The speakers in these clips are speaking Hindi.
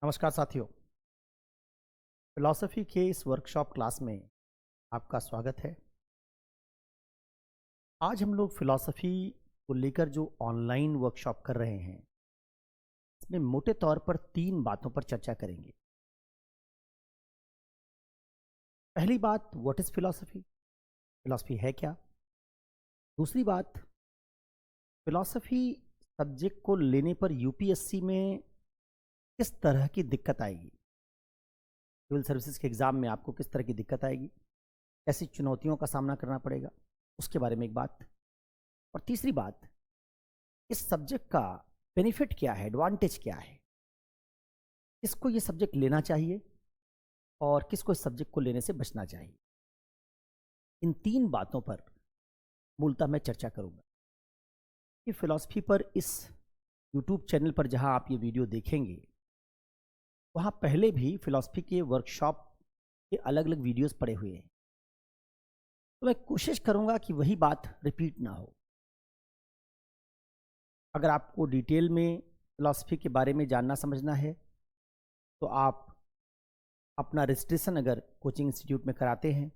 नमस्कार साथियों। फिलॉसफी के इस वर्कशॉप क्लास में आपका स्वागत है। आज हम लोग फिलॉसफी को लेकर जो ऑनलाइन वर्कशॉप कर रहे हैं, इसमें मोटे तौर पर 3 बातों पर चर्चा करेंगे। पहली बात, व्हाट इज़ फिलॉसफी? फिलॉसफी है क्या? दूसरी बात, फिलॉसफी सब्जेक्ट को लेने पर यूपीएससी में किस तरह की दिक्कत आएगी? सिविल सर्विसेज के एग्ज़ाम में आपको किस तरह की दिक्कत आएगी, ऐसी चुनौतियों का सामना करना पड़ेगा, उसके बारे में एक बात। और तीसरी बात, इस सब्जेक्ट का बेनिफिट क्या है, एडवांटेज क्या है, किसको ये सब्जेक्ट लेना चाहिए और किसको इस सब्जेक्ट को लेने से बचना चाहिए। इन 3 बातों पर मूलतः मैं चर्चा करूंगा कि फिलॉसफी पर इस यूट्यूब चैनल पर जहां आप ये वीडियो देखेंगे, वहाँ पहले भी फिलॉसफी के वर्कशॉप के अलग अलग वीडियोस पड़े हुए हैं। तो मैं कोशिश करूँगा कि वही बात रिपीट ना हो। अगर आपको डिटेल में फिलॉसफी के बारे में जानना समझना है तो आप अपना रजिस्ट्रेशन अगर कोचिंग इंस्टीट्यूट में कराते हैं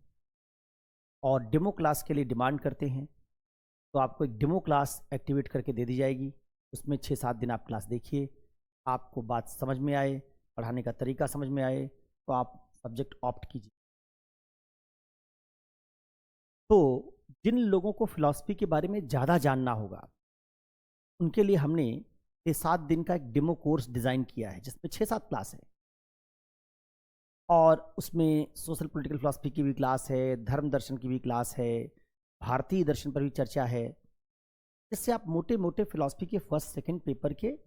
और डेमो क्लास के लिए डिमांड करते हैं तो आपको एक डेमो क्लास एक्टिवेट करके दे दी जाएगी। उसमें 6-7 दिन आप क्लास देखिए, आपको बात समझ में आए, पढ़ाने का तरीका समझ में आए तो आप सब्जेक्ट ऑप्ट कीजिए। तो जिन लोगों को फिलॉसफी के बारे में ज़्यादा जानना होगा, उनके लिए हमने 6-7 दिन का एक डेमो कोर्स डिज़ाइन किया है, जिसमें 6-7 क्लास है और उसमें सोशल पॉलिटिकल फिलॉसफी की भी क्लास है, धर्म दर्शन की भी क्लास है, भारतीय दर्शन पर भी चर्चा है, जिससे आप मोटे मोटे फिलॉसफी के फर्स्ट सेकंड पेपर के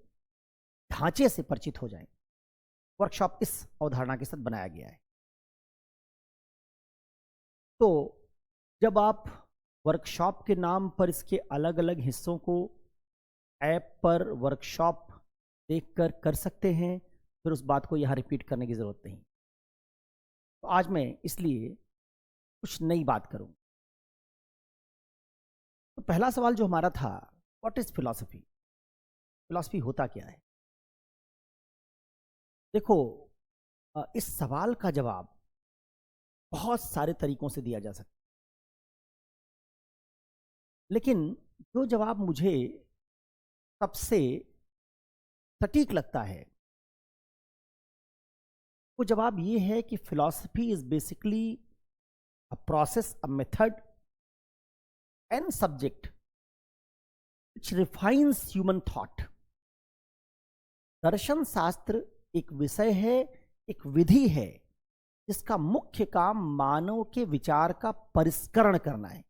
ढांचे से परिचित हो जाएं। वर्कशॉप इस अवधारणा के साथ बनाया गया है। तो जब आप वर्कशॉप के नाम पर इसके अलग अलग हिस्सों को ऐप पर वर्कशॉप देखकर कर सकते हैं, फिर उस बात को यहाँ रिपीट करने की ज़रूरत नहीं। तो आज मैं इसलिए कुछ नई बात करूँ। तो पहला सवाल जो हमारा था, व्हाट इज़ फिलॉसफी? फिलॉसफी होता क्या है? देखो, इस सवाल का जवाब बहुत सारे तरीकों से दिया जा सकता है, लेकिन जो जवाब मुझे सबसे सटीक लगता है वो जवाब ये है कि philosophy is basically a process, a method and subject which refines human thought. दर्शन शास्त्र एक विषय है, एक विधि है जिसका मुख्य काम मानव के विचार का परिष्करण करना है,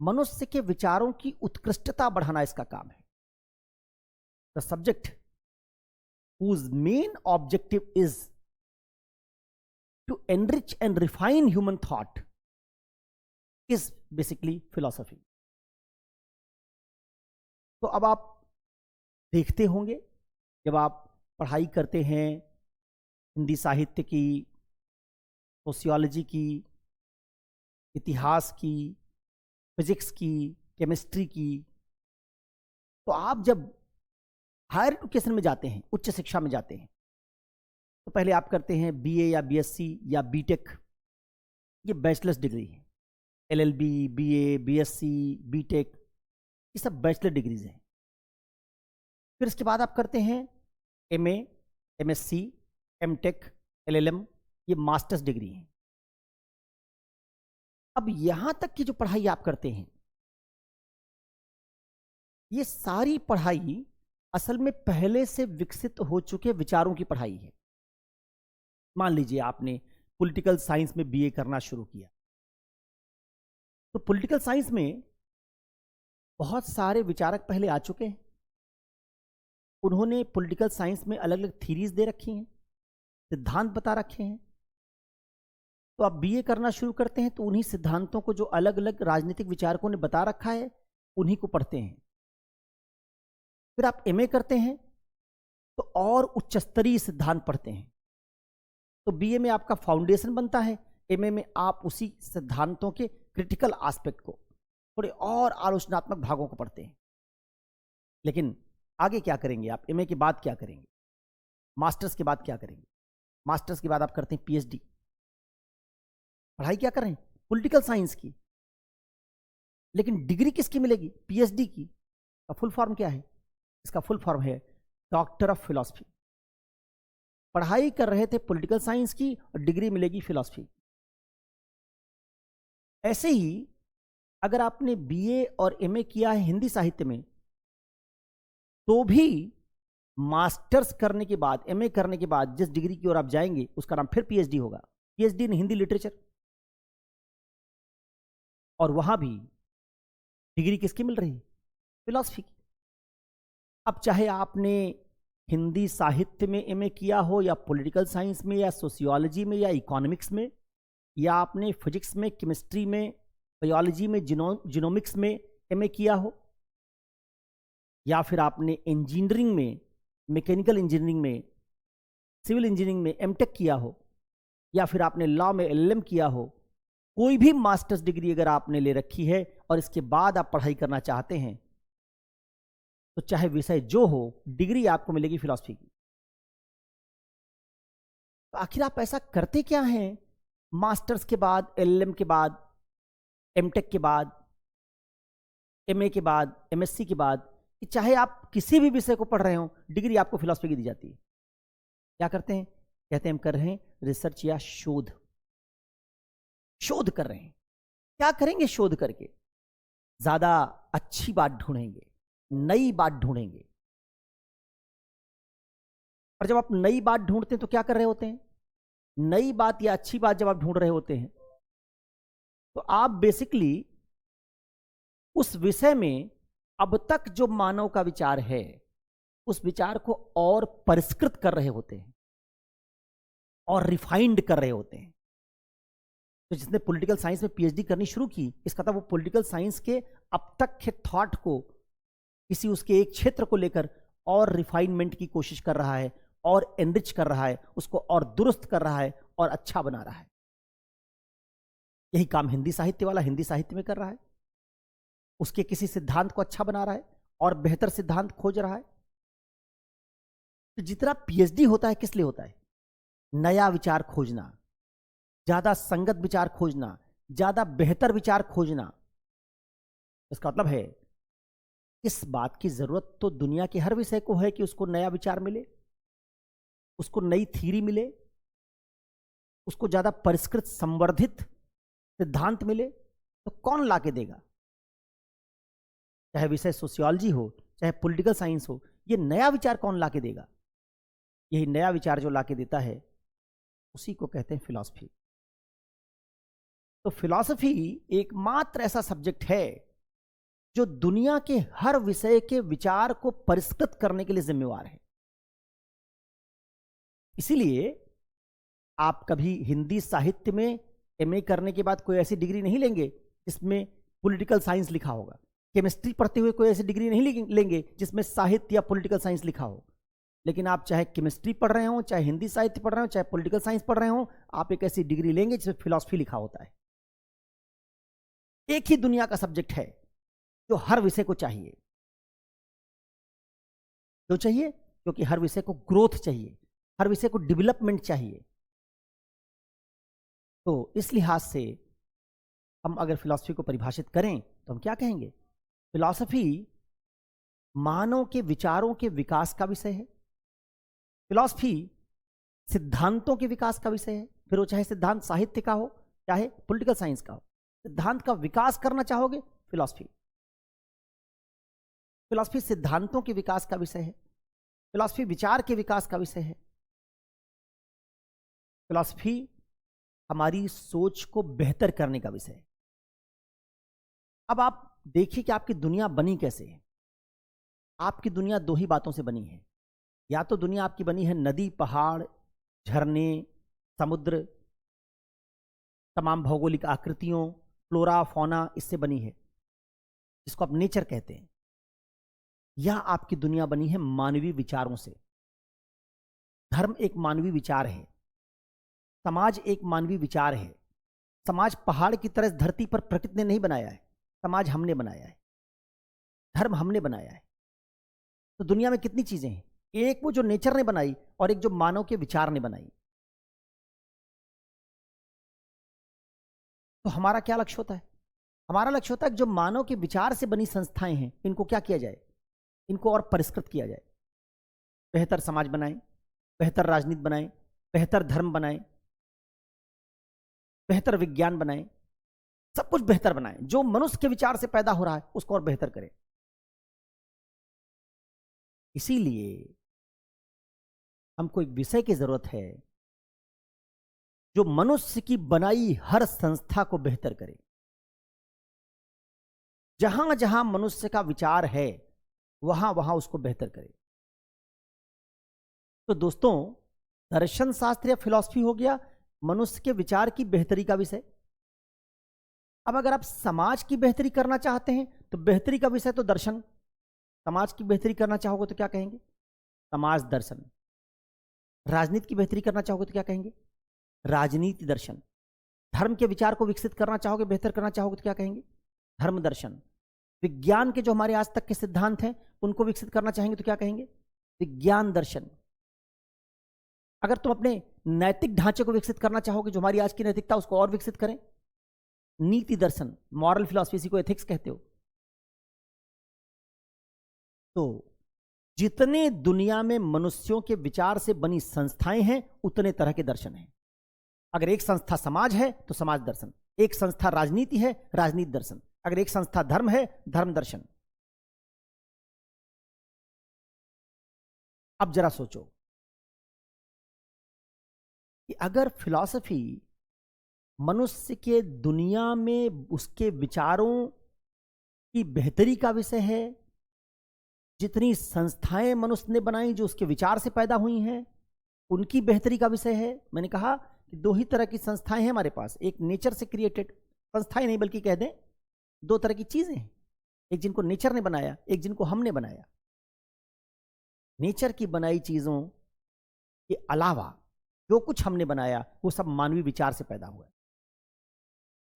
मनुष्य के विचारों की उत्कृष्टता बढ़ाना इसका काम है। The subject whose main objective is to enrich and refine human thought is basically philosophy. तो अब आप देखते होंगे, जब आप पढ़ाई करते हैं हिंदी साहित्य की, सोशियोलॉजी की, इतिहास की, फिजिक्स की, केमिस्ट्री की, तो आप जब हायर एजुकेशन में जाते हैं, उच्च शिक्षा में जाते हैं, तो पहले आप करते हैं बीए या बीएससी या बीटेक। ये बैचलर्स डिग्री है। एलएलबी, बीए, बीएससी, बीटेक, ये सब बैचलर डिग्रीज हैं। फिर इसके बाद आप करते हैं एमए, एमएससी, एमटेक, एलएलएम, ये मास्टर्स डिग्री हैं। अब यहां तक की जो पढ़ाई आप करते हैं, ये सारी पढ़ाई असल में पहले से विकसित हो चुके विचारों की पढ़ाई है। मान लीजिए आपने पॉलिटिकल साइंस में बीए करना शुरू किया, तो पॉलिटिकल साइंस में बहुत सारे विचारक पहले आ चुके हैं। उन्होंने पॉलिटिकल साइंस में अलग अलग थीरीज दे रखी हैं, सिद्धांत बता रखे हैं। तो आप बीए करना शुरू करते हैं तो उन्हीं सिद्धांतों को जो अलग अलग राजनीतिक विचारकों ने बता रखा है, उन्हीं को पढ़ते हैं। फिर आप एमए करते हैं तो और उच्च स्तरीय सिद्धांत पढ़ते हैं। तो बीए में आपका फाउंडेशन बनता है, एमए में आप उसी सिद्धांतों के क्रिटिकल एस्पेक्ट को, थोड़े और आलोचनात्मक भागों को पढ़ते हैं। लेकिन आगे क्या करेंगे आप, एमए के बाद क्या करेंगे, मास्टर्स के बाद क्या करेंगे। मास्टर्स के बाद आप करते हैं पीएचडी। पढ़ाई क्या कर रहे हैं, पॉलिटिकल साइंस की, लेकिन डिग्री किसकी मिलेगी, पीएचडी की। का फुल फॉर्म क्या है, इसका फुल फॉर्म है डॉक्टर ऑफ फिलॉसफी। पढ़ाई कर रहे थे पॉलिटिकल साइंस की और डिग्री मिलेगी फिलॉसफी। ऐसे ही अगर आपने बीए और एमए किया है हिंदी साहित्य में, तो भी मास्टर्स करने के बाद, एमए करने के बाद जिस डिग्री की ओर आप जाएंगे उसका नाम फिर पीएचडी होगा, पीएचडी इन हिंदी लिटरेचर। और वहां भी डिग्री किसकी मिल रही है, फिलॉसफी की। अब चाहे आपने हिंदी साहित्य में एमए किया हो, या पॉलिटिकल साइंस में, या सोशियोलॉजी में, या इकोनॉमिक्स में, या आपने फिजिक्स में, केमिस्ट्री में, बायोलॉजी में, जीनोमिक्स में एमए किया हो, या फिर आपने इंजीनियरिंग में, मैकेनिकल इंजीनियरिंग में, सिविल इंजीनियरिंग में एमटेक किया हो, या फिर आपने लॉ में एलएलएम किया हो, कोई भी मास्टर्स डिग्री अगर आपने ले रखी है और इसके बाद आप पढ़ाई करना चाहते हैं, तो चाहे विषय जो हो, डिग्री आपको मिलेगी फिलॉसफी की। तो आखिर आप ऐसा करते क्या हैं मास्टर्स के बाद, एलएलएम के बाद, एमटेक के बाद, एमए के बाद, एमएससी के बाद, कि चाहे आप किसी भी विषय को पढ़ रहे हो, डिग्री आपको फिलॉसफी की दी जाती है। क्या करते हैं, कहते हैं हम कर रहे हैं रिसर्च या शोध। शोध कर रहे हैं, क्या करेंगे शोध करके, ज्यादा अच्छी बात ढूंढेंगे, नई बात ढूंढेंगे। और जब आप नई बात ढूंढते हैं तो क्या कर रहे होते हैं, नई बात या अच्छी बात जब आप ढूंढ रहे होते हैं, तो आप बेसिकली उस विषय में अब तक जो मानव का विचार है, उस विचार को और परिष्कृत कर रहे होते हैं और रिफाइंड कर रहे होते हैं। तो जिसने पॉलिटिकल साइंस में पीएचडी करनी शुरू की, इसका था वो पॉलिटिकल साइंस के अब तक के थॉट को, किसी उसके एक क्षेत्र को लेकर और रिफाइनमेंट की कोशिश कर रहा है, और एनरिच कर रहा है, उसको और दुरुस्त कर रहा है और अच्छा बना रहा है। यही काम हिंदी साहित्य वाला हिंदी साहित्य में कर रहा है, उसके किसी सिद्धांत को अच्छा बना रहा है और बेहतर सिद्धांत खोज रहा है। तो जितना पीएचडी होता है किस लिए होता है, नया विचार खोजना, ज्यादा संगत विचार खोजना, ज्यादा बेहतर विचार खोजना। इसका मतलब है इस बात की जरूरत तो दुनिया के हर विषय को है कि उसको नया विचार मिले, उसको नई थ्योरी मिले, उसको ज्यादा परिष्कृत संवर्धित सिद्धांत मिले। तो कौन लाके देगा, चाहे विषय सोशियोलॉजी हो, चाहे पॉलिटिकल साइंस हो, ये नया विचार कौन लाके देगा। यही नया विचार जो लाके देता है उसी को कहते हैं फिलॉसफी। तो फिलॉसफी एकमात्र ऐसा सब्जेक्ट है जो दुनिया के हर विषय के विचार को परिष्कृत करने के लिए जिम्मेवार है। इसीलिए आप कभी हिंदी साहित्य में एमए करने के बाद कोई ऐसी डिग्री नहीं लेंगे जिसमें पॉलिटिकल साइंस लिखा होगा। केमिस्ट्री पढ़ते हुए कोई ऐसी डिग्री नहीं लेंगे जिसमें साहित्य या पॉलिटिकल साइंस लिखा हो। लेकिन आप चाहे केमिस्ट्री पढ़ रहे हो, चाहे हिंदी साहित्य पढ़ रहे हो, चाहे पॉलिटिकल साइंस पढ़ रहे हो, आप एक ऐसी डिग्री लेंगे जिसमें फिलॉसफी लिखा होता है। एक ही दुनिया का सब्जेक्ट है जो हर विषय को चाहिए। क्यों चाहिए, क्योंकि हर विषय को ग्रोथ चाहिए, हर विषय को डेवलपमेंट चाहिए। तो इस लिहाज से हम अगर फिलॉसफी को परिभाषित करें तो हम क्या कहेंगे, फिलॉसफी मानव के विचारों के विकास का विषय है। फिलॉसफी सिद्धांतों के विकास का विषय है, फिर वो चाहे सिद्धांत साहित्य का हो, चाहे पॉलिटिकल साइंस का हो। सिद्धांत का विकास करना चाहोगे, फिलॉसफी। फिलॉसफी सिद्धांतों के विकास का विषय है, फिलॉसफी विचार के विकास का विषय है। फिलॉसफी हमारी सोच को बेहतर करने का विषय है। अब आप देखिए कि आपकी दुनिया बनी कैसे है। आपकी दुनिया दो ही बातों से बनी है। या तो दुनिया आपकी बनी है नदी, पहाड़, झरने, समुद्र, तमाम भौगोलिक आकृतियों, फ्लोरा फौना, इससे बनी है, जिसको आप नेचर कहते हैं। या आपकी दुनिया बनी है मानवीय विचारों से। धर्म एक मानवीय विचार है, समाज एक मानवीय विचार है। समाज पहाड़ की तरह धरती पर प्रकृति ने नहीं बनाया है, समाज हमने बनाया है, धर्म हमने बनाया है। तो दुनिया में कितनी चीजें हैं, एक वो जो नेचर ने बनाई और एक जो मानव के विचार ने बनाई। तो हमारा क्या लक्ष्य होता है? हमारा लक्ष्य होता है कि जो मानव के विचार से बनी संस्थाएं हैं, इनको क्या किया जाए, इनको और परिष्कृत किया जाए, बेहतर समाज बनाएं, बेहतर राजनीति बनाएं, बेहतर धर्म बनाएं, बेहतर विज्ञान बनाएं, सब कुछ बेहतर बनाएं। जो मनुष्य के विचार से पैदा हो रहा है उसको और बेहतर करें। इसीलिए हमको एक विषय की जरूरत है जो मनुष्य की बनाई हर संस्था को बेहतर करे। जहां जहां मनुष्य का विचार है वहां वहां उसको बेहतर करे। तो दोस्तों, दर्शन शास्त्र या फिलॉसफी हो गया मनुष्य के विचार की बेहतरी का विषय। अब अगर आप समाज की बेहतरी करना चाहते हैं तो बेहतरी का विषय तो दर्शन। समाज की बेहतरी करना चाहोगे तो क्या कहेंगे? समाज दर्शन। राजनीति की बेहतरी करना चाहोगे तो क्या कहेंगे? राजनीति दर्शन। धर्म के विचार को विकसित करना चाहोगे, बेहतर करना चाहोगे तो क्या कहेंगे? धर्म दर्शन। विज्ञान के जो हमारे आज तक के सिद्धांत हैं उनको विकसित करना चाहेंगे तो क्या कहेंगे? विज्ञान दर्शन। अगर तुम अपने नैतिक ढांचे को विकसित करना चाहोगे, जो हमारी आज की नैतिकता उसको और विकसित करें, नीति दर्शन, मॉरल फिलॉसफी, इसी को एथिक्स कहते हो। तो जितने दुनिया में मनुष्यों के विचार से बनी संस्थाएं हैं उतने तरह के दर्शन हैं। अगर एक संस्था समाज है तो समाज दर्शन, एक संस्था राजनीति है, राजनीति दर्शन, अगर एक संस्था धर्म है, धर्म दर्शन। अब जरा सोचो कि अगर फिलॉसफी मनुष्य के दुनिया में उसके विचारों की बेहतरी का विषय है, जितनी संस्थाएं मनुष्य ने बनाई जो उसके विचार से पैदा हुई हैं उनकी बेहतरी का विषय है। मैंने कहा कि दो ही तरह की संस्थाएं हैं हमारे पास, एक नेचर से क्रिएटेड, संस्थाएं नहीं बल्कि कह दें दो तरह की चीजें हैं, एक जिनको नेचर ने बनाया, एक जिनको हमने बनाया। नेचर की बनाई चीजों के अलावा जो कुछ हमने बनाया वो सब मानवीय विचार से पैदा हुआ है।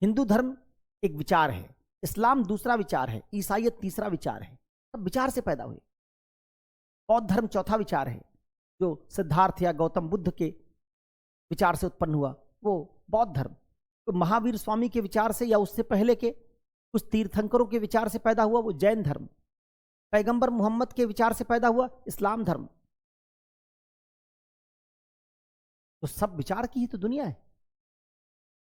हिंदू धर्म एक विचार है, इस्लाम दूसरा विचार है, ईसाईयत तीसरा विचार है, सब विचार से पैदा हुए। बौद्ध धर्म चौथा विचार है, जो सिद्धार्थ या गौतम बुद्ध के विचार से उत्पन्न हुआ, वो बौद्ध धर्म। तो महावीर स्वामी के विचार से या उससे पहले के कुछ तीर्थंकरों के विचार से पैदा हुआ वो जैन धर्म। पैगंबर मोहम्मद के विचार से पैदा हुआ इस्लाम धर्म। तो सब विचार की ही तो दुनिया है।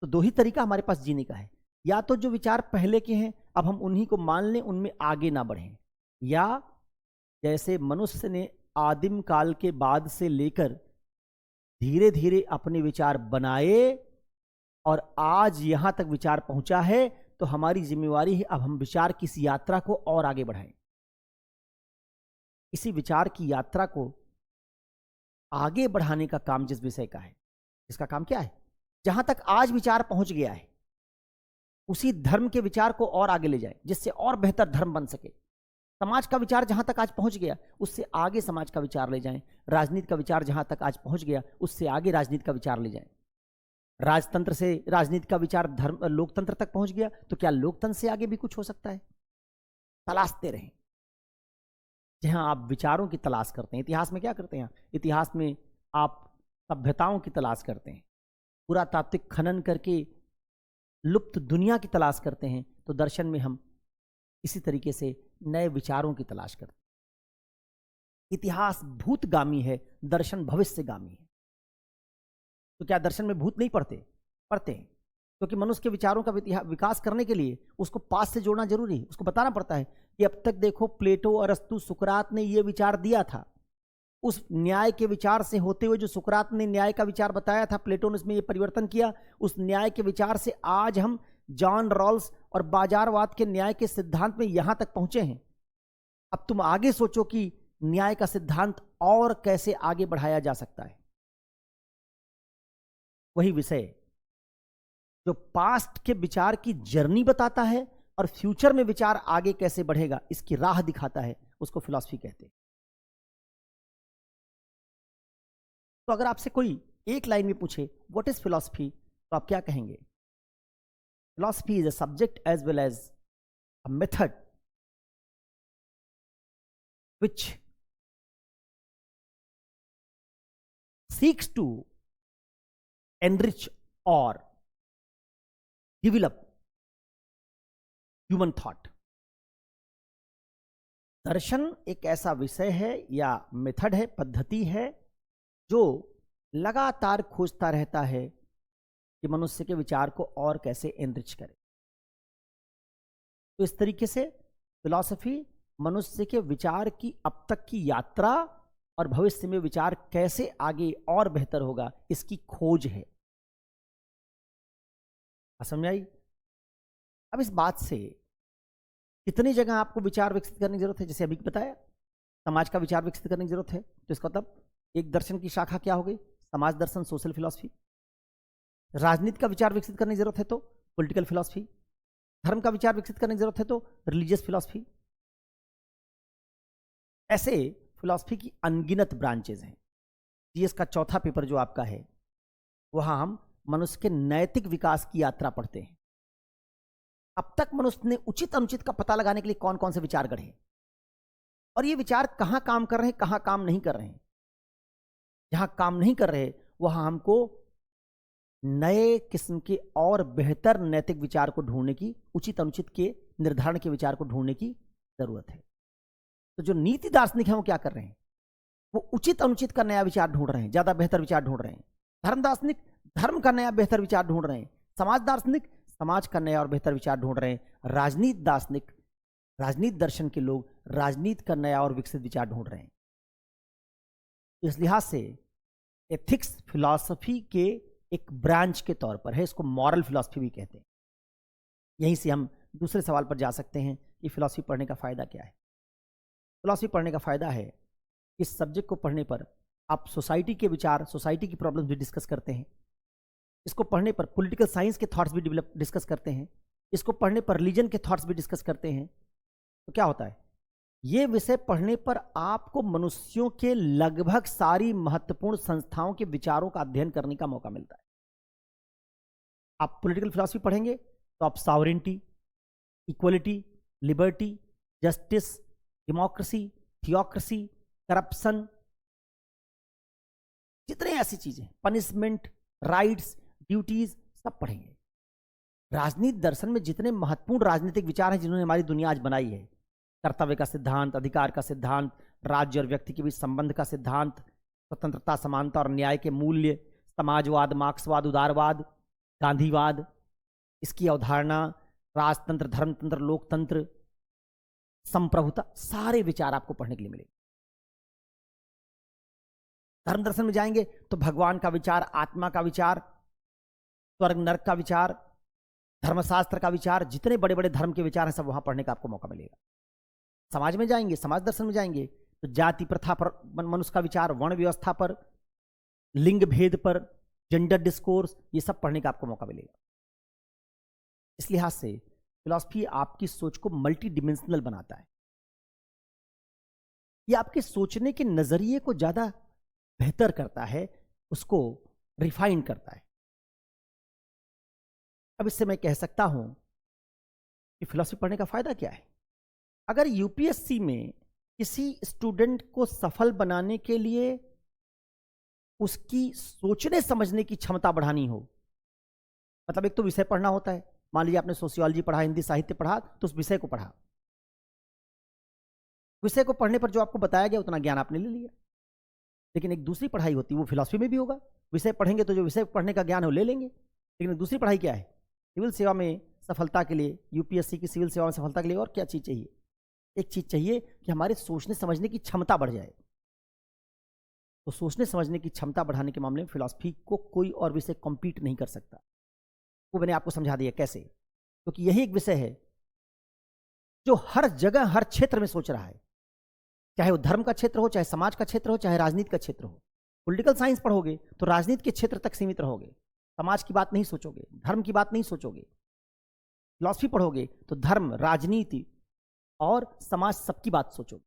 तो दो ही तरीका हमारे पास जीने का है, या तो जो विचार पहले के हैं अब हम उन्हीं को मान लें, उनमें आगे ना बढ़ें, या जैसे मनुष्य ने आदिम काल के बाद से लेकर धीरे धीरे अपने विचार बनाए और आज यहां तक विचार पहुंचा है, तो हमारी जिम्मेवारी है अब हम विचार की इस यात्रा को और आगे बढ़ाएं। इसी विचार की यात्रा को आगे बढ़ाने का काम जिस विषय का है, इसका काम क्या है? जहां तक आज विचार पहुंच गया है उसी धर्म के विचार को और आगे ले जाए, जिससे और बेहतर धर्म बन सके। समाज का विचार जहां तक आज पहुंच गया उससे आगे समाज का विचार ले जाएं। राजनीति का विचार जहां तक आज पहुंच गया उससे आगे राजनीति का विचार ले जाएं। राजतंत्र से राजनीति का विचार धर्म लोकतंत्र तक पहुंच गया, तो क्या लोकतंत्र से आगे भी कुछ हो सकता है? तलाशते रहें। जहां आप विचारों की तलाश करते हैं, इतिहास में क्या करते हैं? इतिहास में आप सभ्यताओं की तलाश करते हैं, पुरातात्विक खनन करके लुप्त दुनिया की तलाश करते हैं। तो दर्शन में हम इसी तरीके से नए विचारों की तलाश करते हैं। इतिहास भूतगामी है, दर्शन भविष्यगामी है। तो क्या दर्शन में भूत नहीं पढ़ते? पढ़ते हैं, क्योंकि मनुष्य के विचारों का विकास करने के लिए उसको पास से जोड़ना जरूरी है। उसको बताना पड़ता है कि अब तक देखो प्लेटो, अरस्तु, सुकरात ने ये विचार दिया था, उस न्याय के विचार से होते हुए जो सुकरात ने न्याय का विचार बताया था, प्लेटो ने इसमें ये परिवर्तन किया। उस न्याय के विचार से आज हम जॉन रॉल्स और बाजारवाद के न्याय के सिद्धांत में यहां तक पहुंचे हैं। अब तुम आगे सोचो कि न्याय का सिद्धांत और कैसे आगे बढ़ाया जा सकता है। वही विषय जो पास्ट के विचार की जर्नी बताता है और फ्यूचर में विचार आगे कैसे बढ़ेगा इसकी राह दिखाता है, उसको फिलॉसफी कहते हैं। तो अगर आपसे कोई एक लाइन में पूछे व्हाट इज फिलॉसफी, तो आप क्या कहेंगे? Philosophy is a subject as well as a method which seeks to enrich और डेवलप ह्यूमन थॉट। दर्शन एक ऐसा विषय है या मेथड है, पद्धति है, जो लगातार खोजता रहता है कि मनुष्य के विचार को और कैसे एनरिच करे। तो इस तरीके से फिलॉसफी मनुष्य के विचार की अब तक की यात्रा और भविष्य में विचार कैसे आगे और बेहतर होगा, इसकी खोज है। समझ आई? अब इस बात से कितनी जगह आपको विचार विकसित करने की जरूरत है? जैसे अभी बताया, समाज का विचार विकसित करने की जरूरत है, तो इसका मतलब एक दर्शन की शाखा क्या हो गई? समाज दर्शन, सोशल फिलॉसफी। राजनीति का विचार विकसित करने की जरूरत है तो पॉलिटिकल फिलॉसफी। धर्म का विचार विकसित करने की जरूरत है तो रिलीजियस फिलॉसफी। ऐसे फिलॉसफी की अनगिनत ब्रांचेज हैं। जीएस का चौथा पेपर जो आपका है, वहां हम मनुष्य के नैतिक विकास की यात्रा पढ़ते हैं। अब तक मनुष्य ने उचित अनुचित का पता लगाने के लिए कौन कौन से विचार गढ़े, और ये विचार कहां काम कर रहे हैं, कहां काम नहीं कर रहे हैं। जहां काम नहीं कर रहे वहां हमको नए किस्म के और बेहतर नैतिक विचार को ढूंढने की, उचित अनुचित के निर्धारण के विचार को ढूंढने की जरूरत है। तो जो नीति दार्शनिक हैं वो क्या कर रहे हैं? वो उचित अनुचित का नया विचार ढूंढ रहे हैं, ज्यादा बेहतर विचार ढूंढ रहे हैं। धर्म दार्शनिक धर्म का नया बेहतर विचार ढूंढ रहे हैं। समाज दार्शनिक समाज का नया और बेहतर विचार ढूंढ रहे हैं। राजनीति दार्शनिक, राजनीति दर्शन के लोग राजनीति का नया और विकसित विचार ढूंढ रहे हैं। इस लिहाज से एथिक्स फिलॉसफी के एक ब्रांच के तौर पर है। इसको मॉरल फिलॉसफी भी कहते हैं। यहीं से हम दूसरे सवाल पर जा सकते हैं कि फिलॉसफी पढ़ने का फायदा क्या है। फिलॉसफी पढ़ने का फायदा है, इस सब्जेक्ट को पढ़ने पर आप सोसाइटी के विचार, सोसाइटी की प्रॉब्लम्स भी डिस्कस करते हैं। इसको पढ़ने पर पॉलिटिकल साइंस के थॉट्स भी डिस्कस करते हैं। इसको पढ़ने पर रिलीजन के थॉट्स भी डिस्कस करते हैं। तो क्या होता है, ये विषय पढ़ने पर आपको मनुष्यों के लगभग सारी महत्वपूर्ण संस्थाओं के विचारों का अध्ययन करने का मौका मिलता है। आप पॉलिटिकल फिलॉसफी पढ़ेंगे तो आप sovereignty, equality, liberty, justice, democracy, theocracy, corruption, जितने ऐसी चीजें, पनिशमेंट, राइट्स, ड्यूटीज, सब पढ़ेंगे। राजनीति दर्शन में जितने महत्वपूर्ण राजनीतिक विचार हैं जिन्होंने हमारी दुनिया आज बनाई है, कर्तव्य का सिद्धांत, अधिकार का सिद्धांत, राज्य और व्यक्ति के बीच संबंध का सिद्धांत, स्वतंत्रता, समानता और न्याय के मूल्य, समाजवाद, मार्क्सवाद, उदारवाद, गांधीवाद, इसकी अवधारणा, राजतंत्र, धर्मतंत्र, लोकतंत्र, संप्रभुता, सारे विचार आपको पढ़ने के लिए मिलेंगे। धर्म दर्शन में जाएंगे तो भगवान का विचार, आत्मा का विचार, स्वर्ग नरक का विचार, धर्मशास्त्र का विचार, जितने बड़े बड़े धर्म के विचार हैं सब वहां पढ़ने का आपको मौका मिलेगा। समाज में जाएंगे, समाज दर्शन में जाएंगे तो जाति प्रथा पर मनुष्य का विचार, वर्ण व्यवस्था पर, लिंग भेद पर, जेंडर डिस्कोर्स, ये सब पढ़ने का आपको मौका मिलेगा। इस लिहाज से फिलॉसफी आपकी सोच को मल्टी डिमेंशनल बनाता है। ये आपके सोचने के नजरिए को ज्यादा बेहतर करता है, उसको रिफाइन करता है। अब इससे मैं कह सकता हूं कि फिलॉसफी पढ़ने का फायदा क्या है। अगर यूपीएससी में किसी स्टूडेंट को सफल बनाने के लिए उसकी सोचने समझने की क्षमता बढ़ानी हो, मतलब एक तो विषय पढ़ना होता है, मान लीजिए आपने सोशियोलॉजी पढ़ा, हिंदी साहित्य पढ़ा, तो उस विषय को पढ़ा। विषय को पढ़ने पर जो आपको बताया गया उतना ज्ञान आपने ले लिया। लेकिन एक दूसरी पढ़ाई होती है, वो फिलॉसफी में भी होगा। विषय पढ़ेंगे तो जो विषय पढ़ने का ज्ञान है वो ले लेंगे। लेकिन एक दूसरी पढ़ाई क्या है, सिविल सेवा में सफलता के लिए, यूपीएससी की सिविल सेवा में सफलता के लिए और क्या चीज़ चाहिए? एक चीज़ चाहिए कि हमारे सोचने समझने की क्षमता बढ़ जाए। तो सोचने समझने की क्षमता बढ़ाने के मामले में फिलॉसफी को कोई और विषय कॉम्पीट नहीं कर सकता। वो मैंने आपको समझा दिया कैसे, क्योंकि यही एक विषय है जो हर जगह, हर क्षेत्र में सोच रहा है, चाहे वो धर्म का क्षेत्र हो, चाहे समाज का क्षेत्र हो, चाहे राजनीति का क्षेत्र हो। पॉलिटिकल साइंस पढ़ोगे तो राजनीति के क्षेत्र तक सीमित रहोगे, समाज की बात नहीं सोचोगे, धर्म की बात नहीं सोचोगे। फिलॉसफी पढ़ोगे तो धर्म, राजनीति और समाज सबकी बात सोचोगे।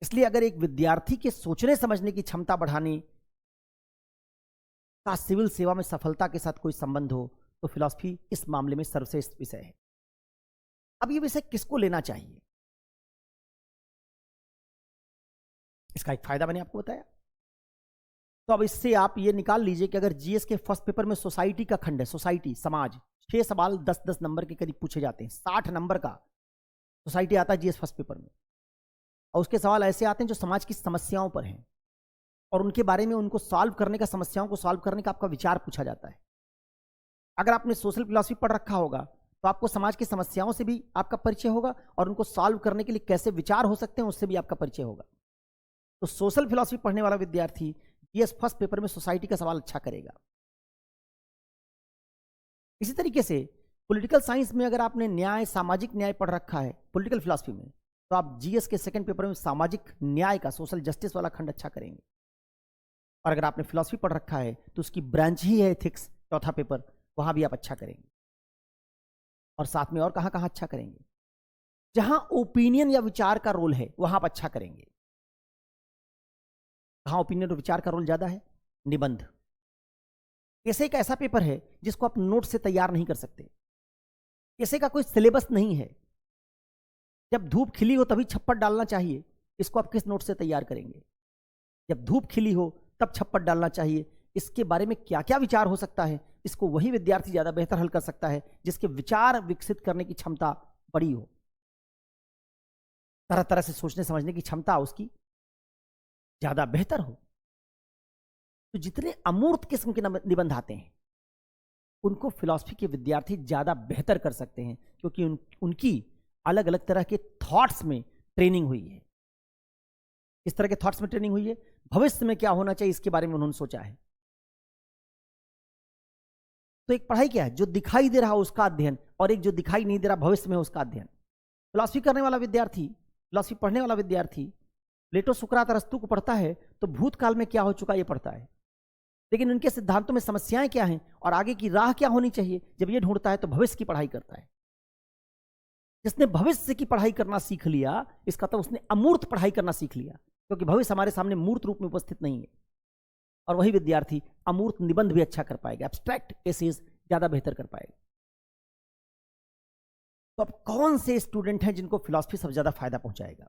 इसलिए अगर एक विद्यार्थी के सोचने समझने की क्षमता बढ़ाने का सिविल सेवा में सफलता के साथ कोई संबंध हो तो फिलॉसफी इस मामले में सर्वश्रेष्ठ विषय है। अब ये विषय किसको लेना चाहिए? इसका एक फायदा मैंने आपको बताया। तो अब इससे आप ये निकाल लीजिए कि अगर जीएस के फर्स्ट पेपर में सोसाइटी का खंड है, सोसाइटी समाज, 6 सवाल 10-10 नंबर के करीब पूछे जाते हैं, 60 नंबर का सोसाइटी आता है जीएस फर्स्ट पेपर में। और उसके सवाल ऐसे आते हैं जो समाज की समस्याओं पर हैं और उनके बारे में, उनको सॉल्व करने का, समस्याओं को सॉल्व करने का आपका विचार पूछा जाता है। अगर आपने सोशल फिलॉसफी पढ़ रखा होगा तो आपको समाज की समस्याओं से भी आपका परिचय होगा और उनको सॉल्व करने के लिए कैसे विचार हो सकते हैं उससे भी आपका परिचय होगा। तो सोशल फिलॉसफी पढ़ने वाला विद्यार्थी जीएस फर्स्ट पेपर में सोसाइटी का सवाल अच्छा करेगा। इसी तरीके से पॉलिटिकल साइंस में अगर आपने न्याय, सामाजिक न्याय पढ़ रखा है पॉलिटिकल फिलॉसफी में, तो आप जीएस के सेकंड पेपर में सामाजिक न्याय का, सोशल जस्टिस वाला खंड अच्छा करेंगे। और अगर आपने फिलॉसफी पढ़ रखा है तो उसकी ब्रांच ही है एथिक्स, चौथा पेपर, वहां भी आप अच्छा करेंगे। और साथ में और कहां कहां अच्छा करेंगे? जहां ओपिनियन या विचार का रोल है वहां आप अच्छा करेंगे। कहां ओपिनियन और विचार का रोल ज्यादा है? निबंध। ऐसे एक ऐसा पेपर है जिसको आप नोट से तैयार नहीं कर सकते, ऐसे का कोई सिलेबस नहीं है। जब धूप खिली हो तभी छप्पर डालना चाहिए, इसको आप किस नोट से तैयार करेंगे? जब धूप खिली हो तब छप्पर डालना चाहिए, इसके बारे में क्या क्या विचार हो सकता है, इसको वही विद्यार्थी ज्यादा बेहतर हल कर सकता है जिसके विचार विकसित करने की क्षमता बड़ी हो, तरह तरह से सोचने समझने की क्षमता उसकी ज्यादा बेहतर हो। तो जितने अमूर्त किस्म के निबंध आते हैं उनको फिलॉसफी के विद्यार्थी ज्यादा बेहतर कर सकते हैं, क्योंकि उनकी अलग अलग तरह के थॉट्स में ट्रेनिंग हुई है। इस तरह के थॉट्स में ट्रेनिंग हुई है, भविष्य में क्या होना चाहिए इसके बारे में उन्होंने सोचा है। तो एक पढ़ाई क्या है? जो दिखाई दे रहा उसका अध्ययन, और एक जो दिखाई नहीं दे रहा भविष्य में उसका अध्ययन। फिलॉसफी करने वाला विद्यार्थी, फिलॉसफी पढ़ने वाला विद्यार्थी प्लेटो, सुकरात, अरस्तु को पढ़ता है तो भूतकाल में क्या हो चुका ये पढ़ता है, लेकिन उनके सिद्धांतों में समस्याएं क्या हैं और आगे की राह क्या होनी चाहिए, जब ये ढूंढता है तो भविष्य की पढ़ाई करता है। जिसने भविष्य की पढ़ाई करना सीख लिया, इसका तो उसने अमूर्त पढ़ाई करना सीख लिया, क्योंकि भविष्य हमारे सामने मूर्त रूप में उपस्थित नहीं है। और वही विद्यार्थी अमूर्त निबंध भी अच्छा कर पाएगा, एब्स्ट्रैक्ट एसेज ज्यादा बेहतर कर पाएगा। तो अब कौन से स्टूडेंट हैं जिनको फिलॉसफी सबसे ज्यादा फायदा पहुंचाएगा?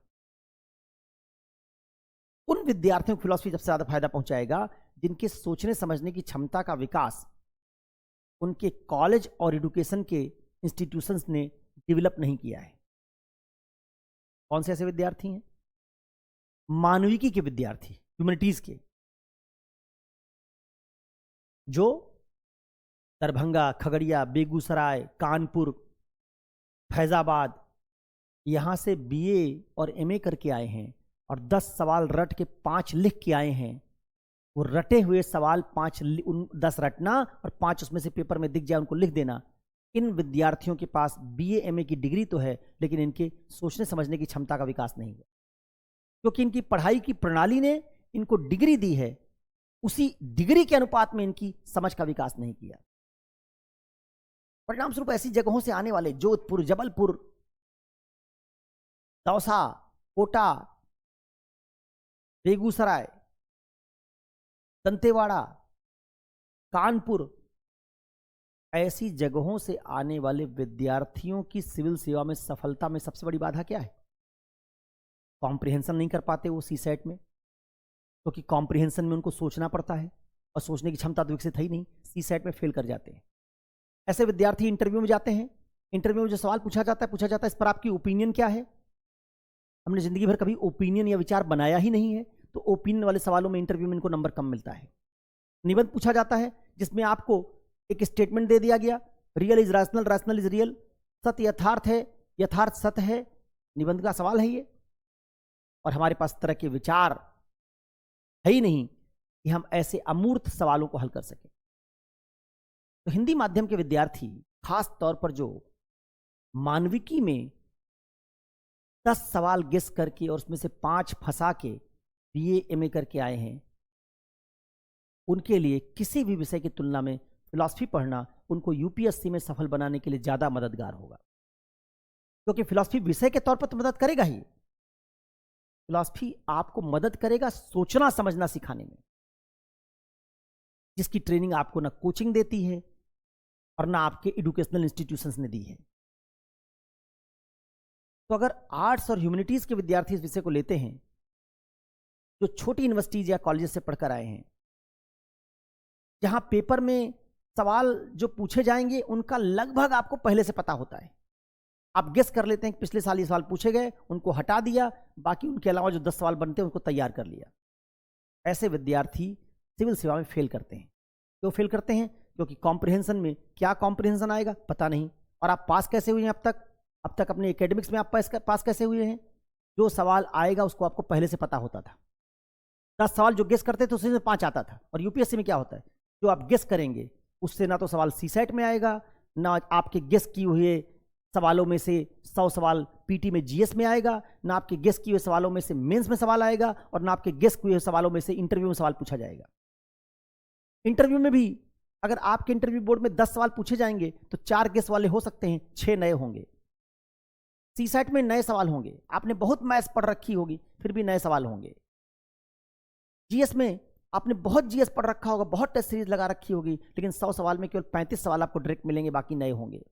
उन विद्यार्थियों को फिलॉसफी सबसे ज्यादा फायदा पहुंचाएगा जिनके सोचने समझने की क्षमता का विकास उनके कॉलेज और एजुकेशन के इंस्टीट्यूशंस ने डेवलप नहीं किया है। कौन से ऐसे विद्यार्थी हैं? मानविकी के विद्यार्थी, ह्यूमैनिटीज के, जो दरभंगा, खगड़िया, बेगूसराय, कानपुर, फैजाबाद यहां से बीए और एमए करके आए हैं और 10 सवाल रट के 5 लिख के आए हैं। वो रटे हुए सवाल 10 रटना और 5 उसमें से पेपर में दिख जाए उनको लिख देना। इन विद्यार्थियों के पास बीए एमए की डिग्री तो है, लेकिन इनके सोचने समझने की क्षमता का विकास नहीं है, क्योंकि इनकी पढ़ाई की प्रणाली ने इनको डिग्री दी है, उसी डिग्री के अनुपात में इनकी समझ का विकास नहीं किया। परिणाम स्वरूप ऐसी जगहों से आने वाले जोधपुर, जबलपुर, दौसा, कोटा, बेगूसराय, दंतेवाड़ा, कानपुर, ऐसी जगहों से आने वाले विद्यार्थियों की सिविल सेवा में सफलता में सबसे बड़ी बाधा क्या है? कॉम्प्रिहेंशन नहीं कर पाते वो सीसेट में, क्योंकि कॉम्प्रिहेंशन में उनको सोचना पड़ता है और सोचने की क्षमता तो विकसित है ही नहीं, सीसेट में फेल कर जाते हैं। ऐसे विद्यार्थी इंटरव्यू में जाते हैं, इंटरव्यू में जो सवाल पूछा जाता है इस पर आपकी ओपिनियन क्या है। हमने जिंदगी भर कभी ओपिनियन या विचार बनाया ही नहीं है, तो ओपिनियन वाले सवालों में इंटरव्यू में इनको नंबर कम मिलता है। निबंध पूछा जाता है जिसमें आपको एक स्टेटमेंट दे दिया गया, real is rational, rational is real, सत्य यथार्थ है, यथार्थ सत्य है, निबंध का सवाल है ये। और हमारे पास तरह के विचार है ही नहीं कि हम ऐसे अमूर्त सवालों को हल कर सकें। तो हिंदी माध्यम के विद्यार्थी खास तौर पर जो मानविकी में 10 सवाल गेस करके और उसमें से 5 फंसा के बीए एमए करके आए हैं, उनके लिए किसी भी विषय की तुलना में फिलॉसफी पढ़ना उनको यूपीएससी में सफल बनाने के लिए ज्यादा मददगार होगा, क्योंकि फिलॉसफी विषय के तौर पर तो मदद करेगा ही, फिलॉसफी आपको मदद करेगा सोचना समझना सिखाने में, जिसकी ट्रेनिंग आपको ना कोचिंग देती है और ना आपके एजुकेशनल इंस्टीट्यूशंस ने दी है। तो अगर आर्ट्स और ह्यूमैनिटीज के विद्यार्थी इस विषय को लेते हैं जो छोटी यूनिवर्सिटीज या कॉलेज से पढ़कर आए हैं, जहां पेपर में सवाल जो पूछे जाएंगे उनका लगभग आपको पहले से पता होता है। आप गेस कर लेते हैं कि पिछले साल ये सवाल पूछे गए, उनको हटा दिया, बाकी उनके अलावा जो 10 सवाल बनते हैं उनको तैयार कर लिया। ऐसे विद्यार्थी सिविल सेवा में फेल करते हैं। क्यों फेल करते हैं? क्योंकि कॉम्प्रिहेंशन में क्या कॉम्प्रिहेंशन आएगा पता नहीं। और आप पास कैसे हुए हैं अब तक अपने एकेडमिक्स में आप पास कैसे हुए हैं? जो सवाल आएगा उसको आपको पहले से पता होता था। 10 सवाल जो गेस करते थे उसमें 5 आता था। और यूपीएससी में क्या होता है, जो आप गेस करेंगे उससे ना तो सवाल सीसेट में आएगा, ना आपके गेस किए हुए सवालों में से 100 सवाल पीटी में जीएस में आएगा, ना आपके गेस किए हुए सवालों में से मेंस में सवाल आएगा, और ना आपके गेस किए हुए सवालों में से इंटरव्यू में सवाल पूछा जाएगा। इंटरव्यू में भी अगर आपके इंटरव्यू बोर्ड में 10 सवाल पूछे जाएंगे तो 4 गेस वाले हो सकते हैं, 6 नए होंगे। सीसेट में नए सवाल होंगे, आपने बहुत मैथ्स पढ़ रखी होगी फिर भी नए सवाल होंगे। जीएस में आपने बहुत जीएस पढ़ रखा होगा, बहुत टेस्ट सीरीज लगा रखी होगी, लेकिन 100 सवाल में केवल 35 सवाल आपको डायरेक्ट मिलेंगे, बाकी नए होंगे।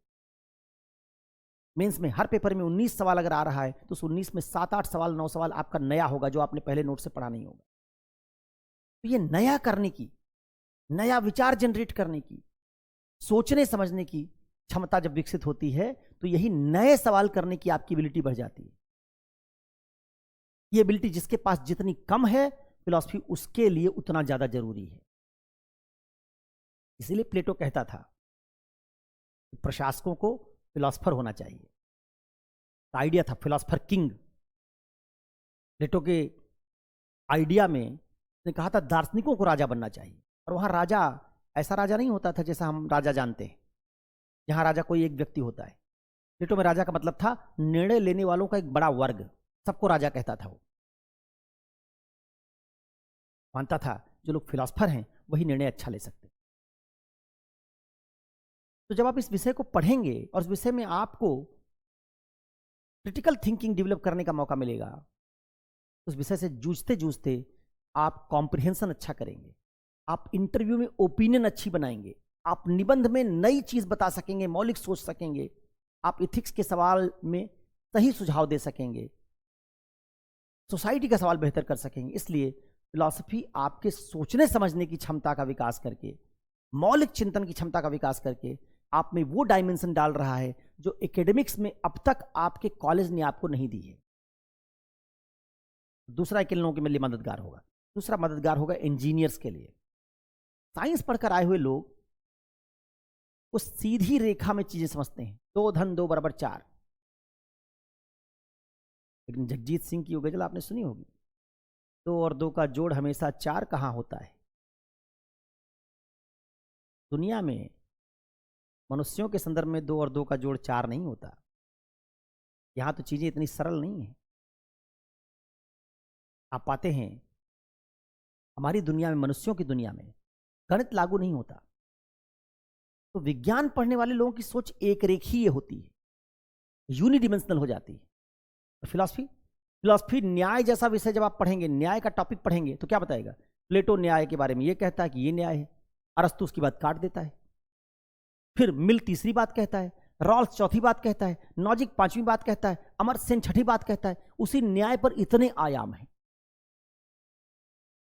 मेंस में हर पेपर में 19 सवाल अगर आ रहा है तो उस 19 में 7-8 सवाल 9 सवाल आपका नया होगा, जो आपने पहले नोट से पढ़ा नहीं होगा। तो ये नया करने की, नया विचार जनरेट करने की, सोचने समझने की क्षमता जब विकसित होती है तो यही नए सवाल करने की आपकी एबिलिटी बढ़ जाती है। ये एबिलिटी जिसके पास जितनी कम है, फिलॉसफी उसके लिए उतना ज्यादा जरूरी है। इसीलिए प्लेटो कहता था कि प्रशासकों को फिलॉसफर होना चाहिए। आइडिया था फिलॉसफर किंग। प्लेटो के आइडिया में उसने कहा था दार्शनिकों को राजा बनना चाहिए। और वहां राजा ऐसा राजा नहीं होता था जैसा हम राजा जानते हैं, जहां राजा कोई एक व्यक्ति होता है। प्लेटो में राजा का मतलब था निर्णय लेने वालों का एक बड़ा वर्ग, सबको राजा कहता था। वो मानता था जो लोग फिलॉसफर हैं वही निर्णय अच्छा ले सकते। तो जब आप इस विषय को पढ़ेंगे और इस विषय में आपको क्रिटिकल थिंकिंग डेवलप करने का मौका मिलेगा, उस विषय से जूझते जूझते आप कॉम्प्रिहेंशन अच्छा करेंगे, आप इंटरव्यू में ओपिनियन अच्छी बनाएंगे, आप निबंध में नई चीज बता सकेंगे, मौलिक सोच सकेंगे, आप इथिक्स के सवाल में सही सुझाव दे सकेंगे, सोसाइटी का सवाल बेहतर कर सकेंगे। इसलिए फिलॉसफी आपके सोचने समझने की क्षमता का विकास करके, मौलिक चिंतन की क्षमता का विकास करके आप में वो डायमेंशन डाल रहा है जो एकेडमिक्स में अब तक आपके कॉलेज ने आपको नहीं दी है। दूसरा किन लोगों के लिए मददगार होगा? दूसरा मददगार होगा इंजीनियर्स के लिए। साइंस पढ़कर आए हुए लोग उस सीधी रेखा में चीजें समझते हैं, 2 धन 2 बराबर 4। लेकिन जगजीत सिंह की गजल आपने सुनी होगी, 2 और 2 का जोड़ हमेशा 4 कहां होता है। दुनिया में मनुष्यों के संदर्भ में 2 और 2 का जोड़ 4 नहीं होता। यहां तो चीजें इतनी सरल नहीं है। आप पाते हैं हमारी दुनिया में, मनुष्यों की दुनिया में गणित लागू नहीं होता। तो विज्ञान पढ़ने वाले लोगों की सोच एक रेखीय होती है, यूनिडिमेंशनल हो जाती है। और फिलॉसफी न्याय जैसा विषय जब आप पढ़ेंगे, न्याय का टॉपिक पढ़ेंगे तो क्या बताएगा? प्लेटो न्याय के बारे में ये कहता है कि ये न्याय है, अरस्तु उसकी बात काट देता है, फिर मिल तीसरी बात कहता है, रॉल्स चौथी बात कहता है, नॉजिक 5वीं बात कहता है, अमर्त्य सेन 6ठी बात कहता है। उसी न्याय पर इतने आयाम हैं।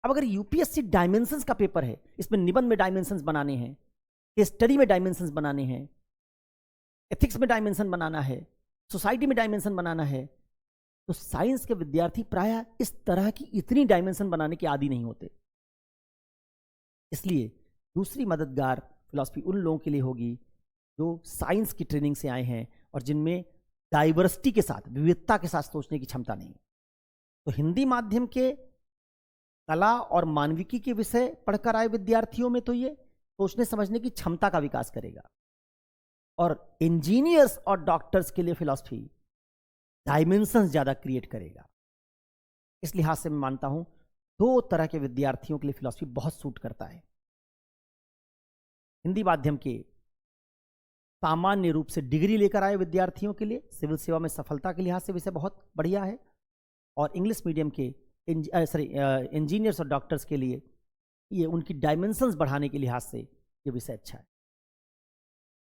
अब अगर यूपीएससी डायमेंशंस का पेपर है, इसमें निबंध में डायमेंशंस बनाने हैं, केस स्टडी में डायमेंशंस बनाने हैं, एथिक्स में डायमेंशन बनाना है, सोसाइटी में डायमेंशन बनाना है, तो साइंस के विद्यार्थी प्रायः इस तरह की इतनी डायमेंशन बनाने के आदी नहीं होते। इसलिए दूसरी मददगार फिलॉसफी उन लोगों के लिए होगी जो साइंस की ट्रेनिंग से आए हैं और जिनमें डाइवर्सिटी के साथ, विविधता के साथ सोचने की क्षमता नहीं है। तो हिंदी माध्यम के कला और मानविकी के विषय पढ़कर आए विद्यार्थियों में तो ये सोचने समझने की क्षमता का विकास करेगा, और इंजीनियर्स और डॉक्टर्स के लिए फिलॉसफी डायमेंशंस ज्यादा क्रिएट करेगा। इस लिहाज से मैं मानता हूं 2 तरह के विद्यार्थियों के लिए फिलॉसफी बहुत सूट करता है। हिंदी माध्यम के सामान्य रूप से डिग्री लेकर आए विद्यार्थियों के लिए सिविल सेवा में सफलता के लिहाज से विषय बहुत बढ़िया है, और इंग्लिश मीडियम के इंजीनियर्स और डॉक्टर्स के लिए ये उनकी डायमेंशंस बढ़ाने के लिहाज से ये विषय अच्छा है।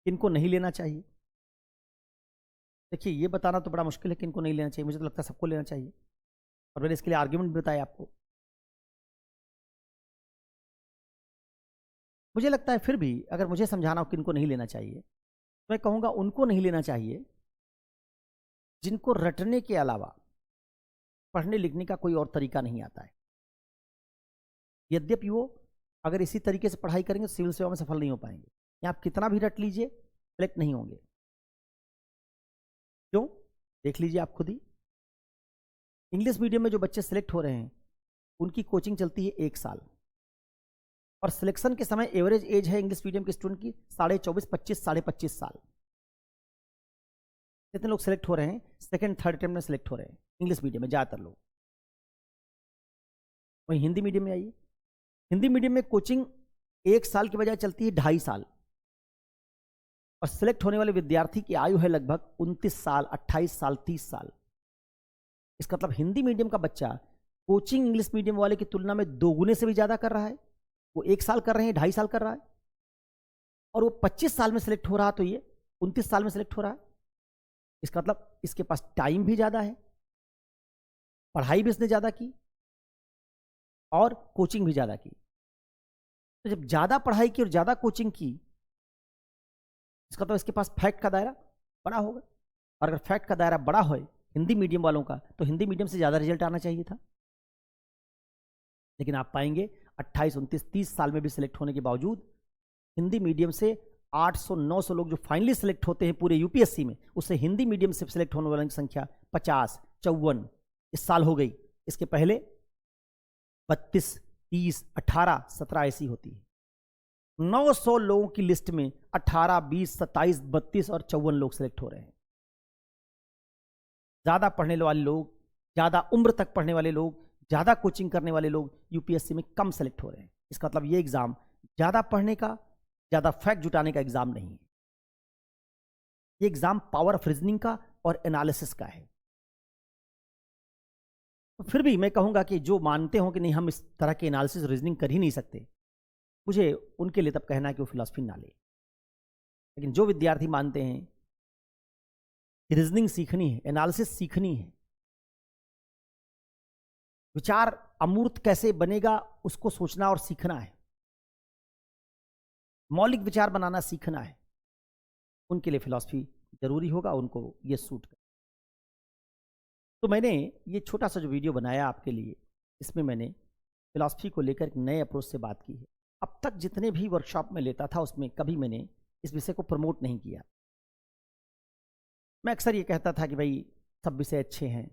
किनको नहीं लेना चाहिए? देखिए, ये बताना तो बड़ा मुश्किल है किनको नहीं लेना चाहिए। मुझे तो लगता है सबको लेना चाहिए, और मैंने इसके लिए आर्ग्यूमेंट भी बताया आपको। मुझे लगता है फिर भी अगर मुझे समझाना हो कि इनको नहीं लेना चाहिए, तो मैं कहूँगा उनको नहीं लेना चाहिए जिनको रटने के अलावा पढ़ने लिखने का कोई और तरीका नहीं आता है। यद्यपि वो अगर इसी तरीके से पढ़ाई करेंगे तो सिविल सेवा में सफल नहीं हो पाएंगे, या आप कितना भी रट लीजिए सेलेक्ट नहीं होंगे। क्यों? देख लीजिए आप खुद ही। इंग्लिश मीडियम में जो बच्चे सेलेक्ट हो रहे हैं उनकी कोचिंग चलती है 1 साल, और सिलेक्शन के समय एवरेज एज है इंग्लिश मीडियम के स्टूडेंट की 24.5, 25, 25.5 साल। कितने लोग सेलेक्ट हो रहे हैं? सेकंड थर्ड अटेम्प्ट में सेलेक्ट हो रहे हैं इंग्लिश मीडियम में ज़्यादातर लोग। वहीं हिंदी मीडियम में आइए, हिंदी मीडियम में कोचिंग 1 साल की बजाय चलती है 2.5 साल, और सिलेक्ट होने वाले विद्यार्थी की आयु है लगभग 29 साल, 28 साल, 30 साल। इसका मतलब हिंदी मीडियम का बच्चा कोचिंग इंग्लिश मीडियम वाले की तुलना में 2 गुने से भी ज़्यादा कर रहा है। वो 1 साल कर रहे हैं, 2.5 साल कर रहा है, और वो 25 साल में सेलेक्ट हो रहा, तो ये 29 साल में सेलेक्ट हो रहा है। इसका मतलब इसके पास टाइम भी ज़्यादा है, पढ़ाई भी इसने ज़्यादा की, और कोचिंग भी ज़्यादा की। तो जब ज़्यादा पढ़ाई की और ज़्यादा कोचिंग की, इसका तो इसके पास फैक्ट का दायरा बड़ा होगा, और अगर फैक्ट का दायरा बड़ा हो हिंदी मीडियम वालों का, तो हिंदी मीडियम से ज़्यादा रिजल्ट आना चाहिए था। लेकिन आप पाएंगे 28, 29, 30 साल में भी सिलेक्ट होने के बावजूद हिंदी मीडियम से 800, 900 लोग जो फाइनली सिलेक्ट होते हैं पूरे यूपीएससी में, उससे हिंदी मीडियम से सिलेक्ट होने वालों की संख्या 50, 54 इस साल हो गई। इसके पहले 32, 30, 18, 17 ऐसी होती है। 900 लोगों की लिस्ट में 18, 20, 27, 32 और 54 लोग सिलेक्ट हो रहे हैं। ज़्यादा पढ़ने वाले लोग, ज़्यादा उम्र तक पढ़ने वाले लोग, ज़्यादा कोचिंग करने वाले लोग यूपीएससी में कम सेलेक्ट हो रहे हैं। इसका मतलब ये एग्ज़ाम ज़्यादा पढ़ने का, ज़्यादा फैक्ट जुटाने का एग्ज़ाम नहीं है। ये एग्ज़ाम पावर ऑफ रीजनिंग का और एनालिसिस का है। तो फिर भी मैं कहूँगा कि जो मानते हो कि नहीं हम इस तरह के एनालिसिस रीजनिंग कर ही नहीं सकते, मुझे उनके लिए तब कहना है कि वो फिलॉसफी ना ले। लेकिन जो विद्यार्थी मानते हैं कि रीजनिंग सीखनी है, एनालिसिस सीखनी है, विचार अमूर्त कैसे बनेगा उसको सोचना और सीखना है, मौलिक विचार बनाना सीखना है, उनके लिए फिलॉसफी जरूरी होगा, उनको ये सूट कर। तो मैंने ये छोटा सा जो वीडियो बनाया आपके लिए, इसमें मैंने फिलॉसफी को लेकर एक नए अप्रोच से बात की है। अब तक जितने भी वर्कशॉप में लेता था उसमें कभी मैंने इस विषय को प्रमोट नहीं किया। मैं अक्सर ये कहता था कि भाई सब विषय अच्छे हैं,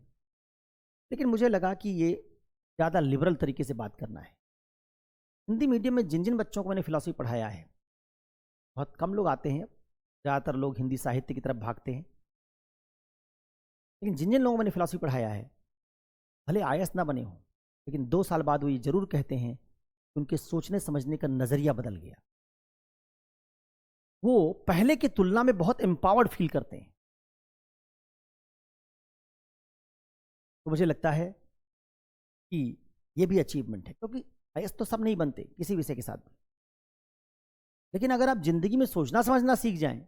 लेकिन मुझे लगा कि ये ज़्यादा लिबरल तरीके से बात करना है। हिंदी मीडियम में जिन जिन बच्चों को मैंने फिलॉसफी पढ़ाया है, बहुत कम लोग आते हैं, ज़्यादातर लोग हिंदी साहित्य की तरफ भागते हैं, लेकिन जिन जिन लोगों को मैंने फिलॉसफी पढ़ाया है, भले आईएएस ना बने हों, लेकिन 2 साल बाद वो ये जरूर कहते हैं कि उनके सोचने समझने का नज़रिया बदल गया। वो पहले की तुलना में बहुत एम्पावर्ड फील करते हैं। तो मुझे लगता है कि ये भी अचीवमेंट है, क्योंकि आईएएस तो सब नहीं बनते किसी विषय के साथ भी, लेकिन अगर आप जिंदगी में सोचना समझना सीख जाएं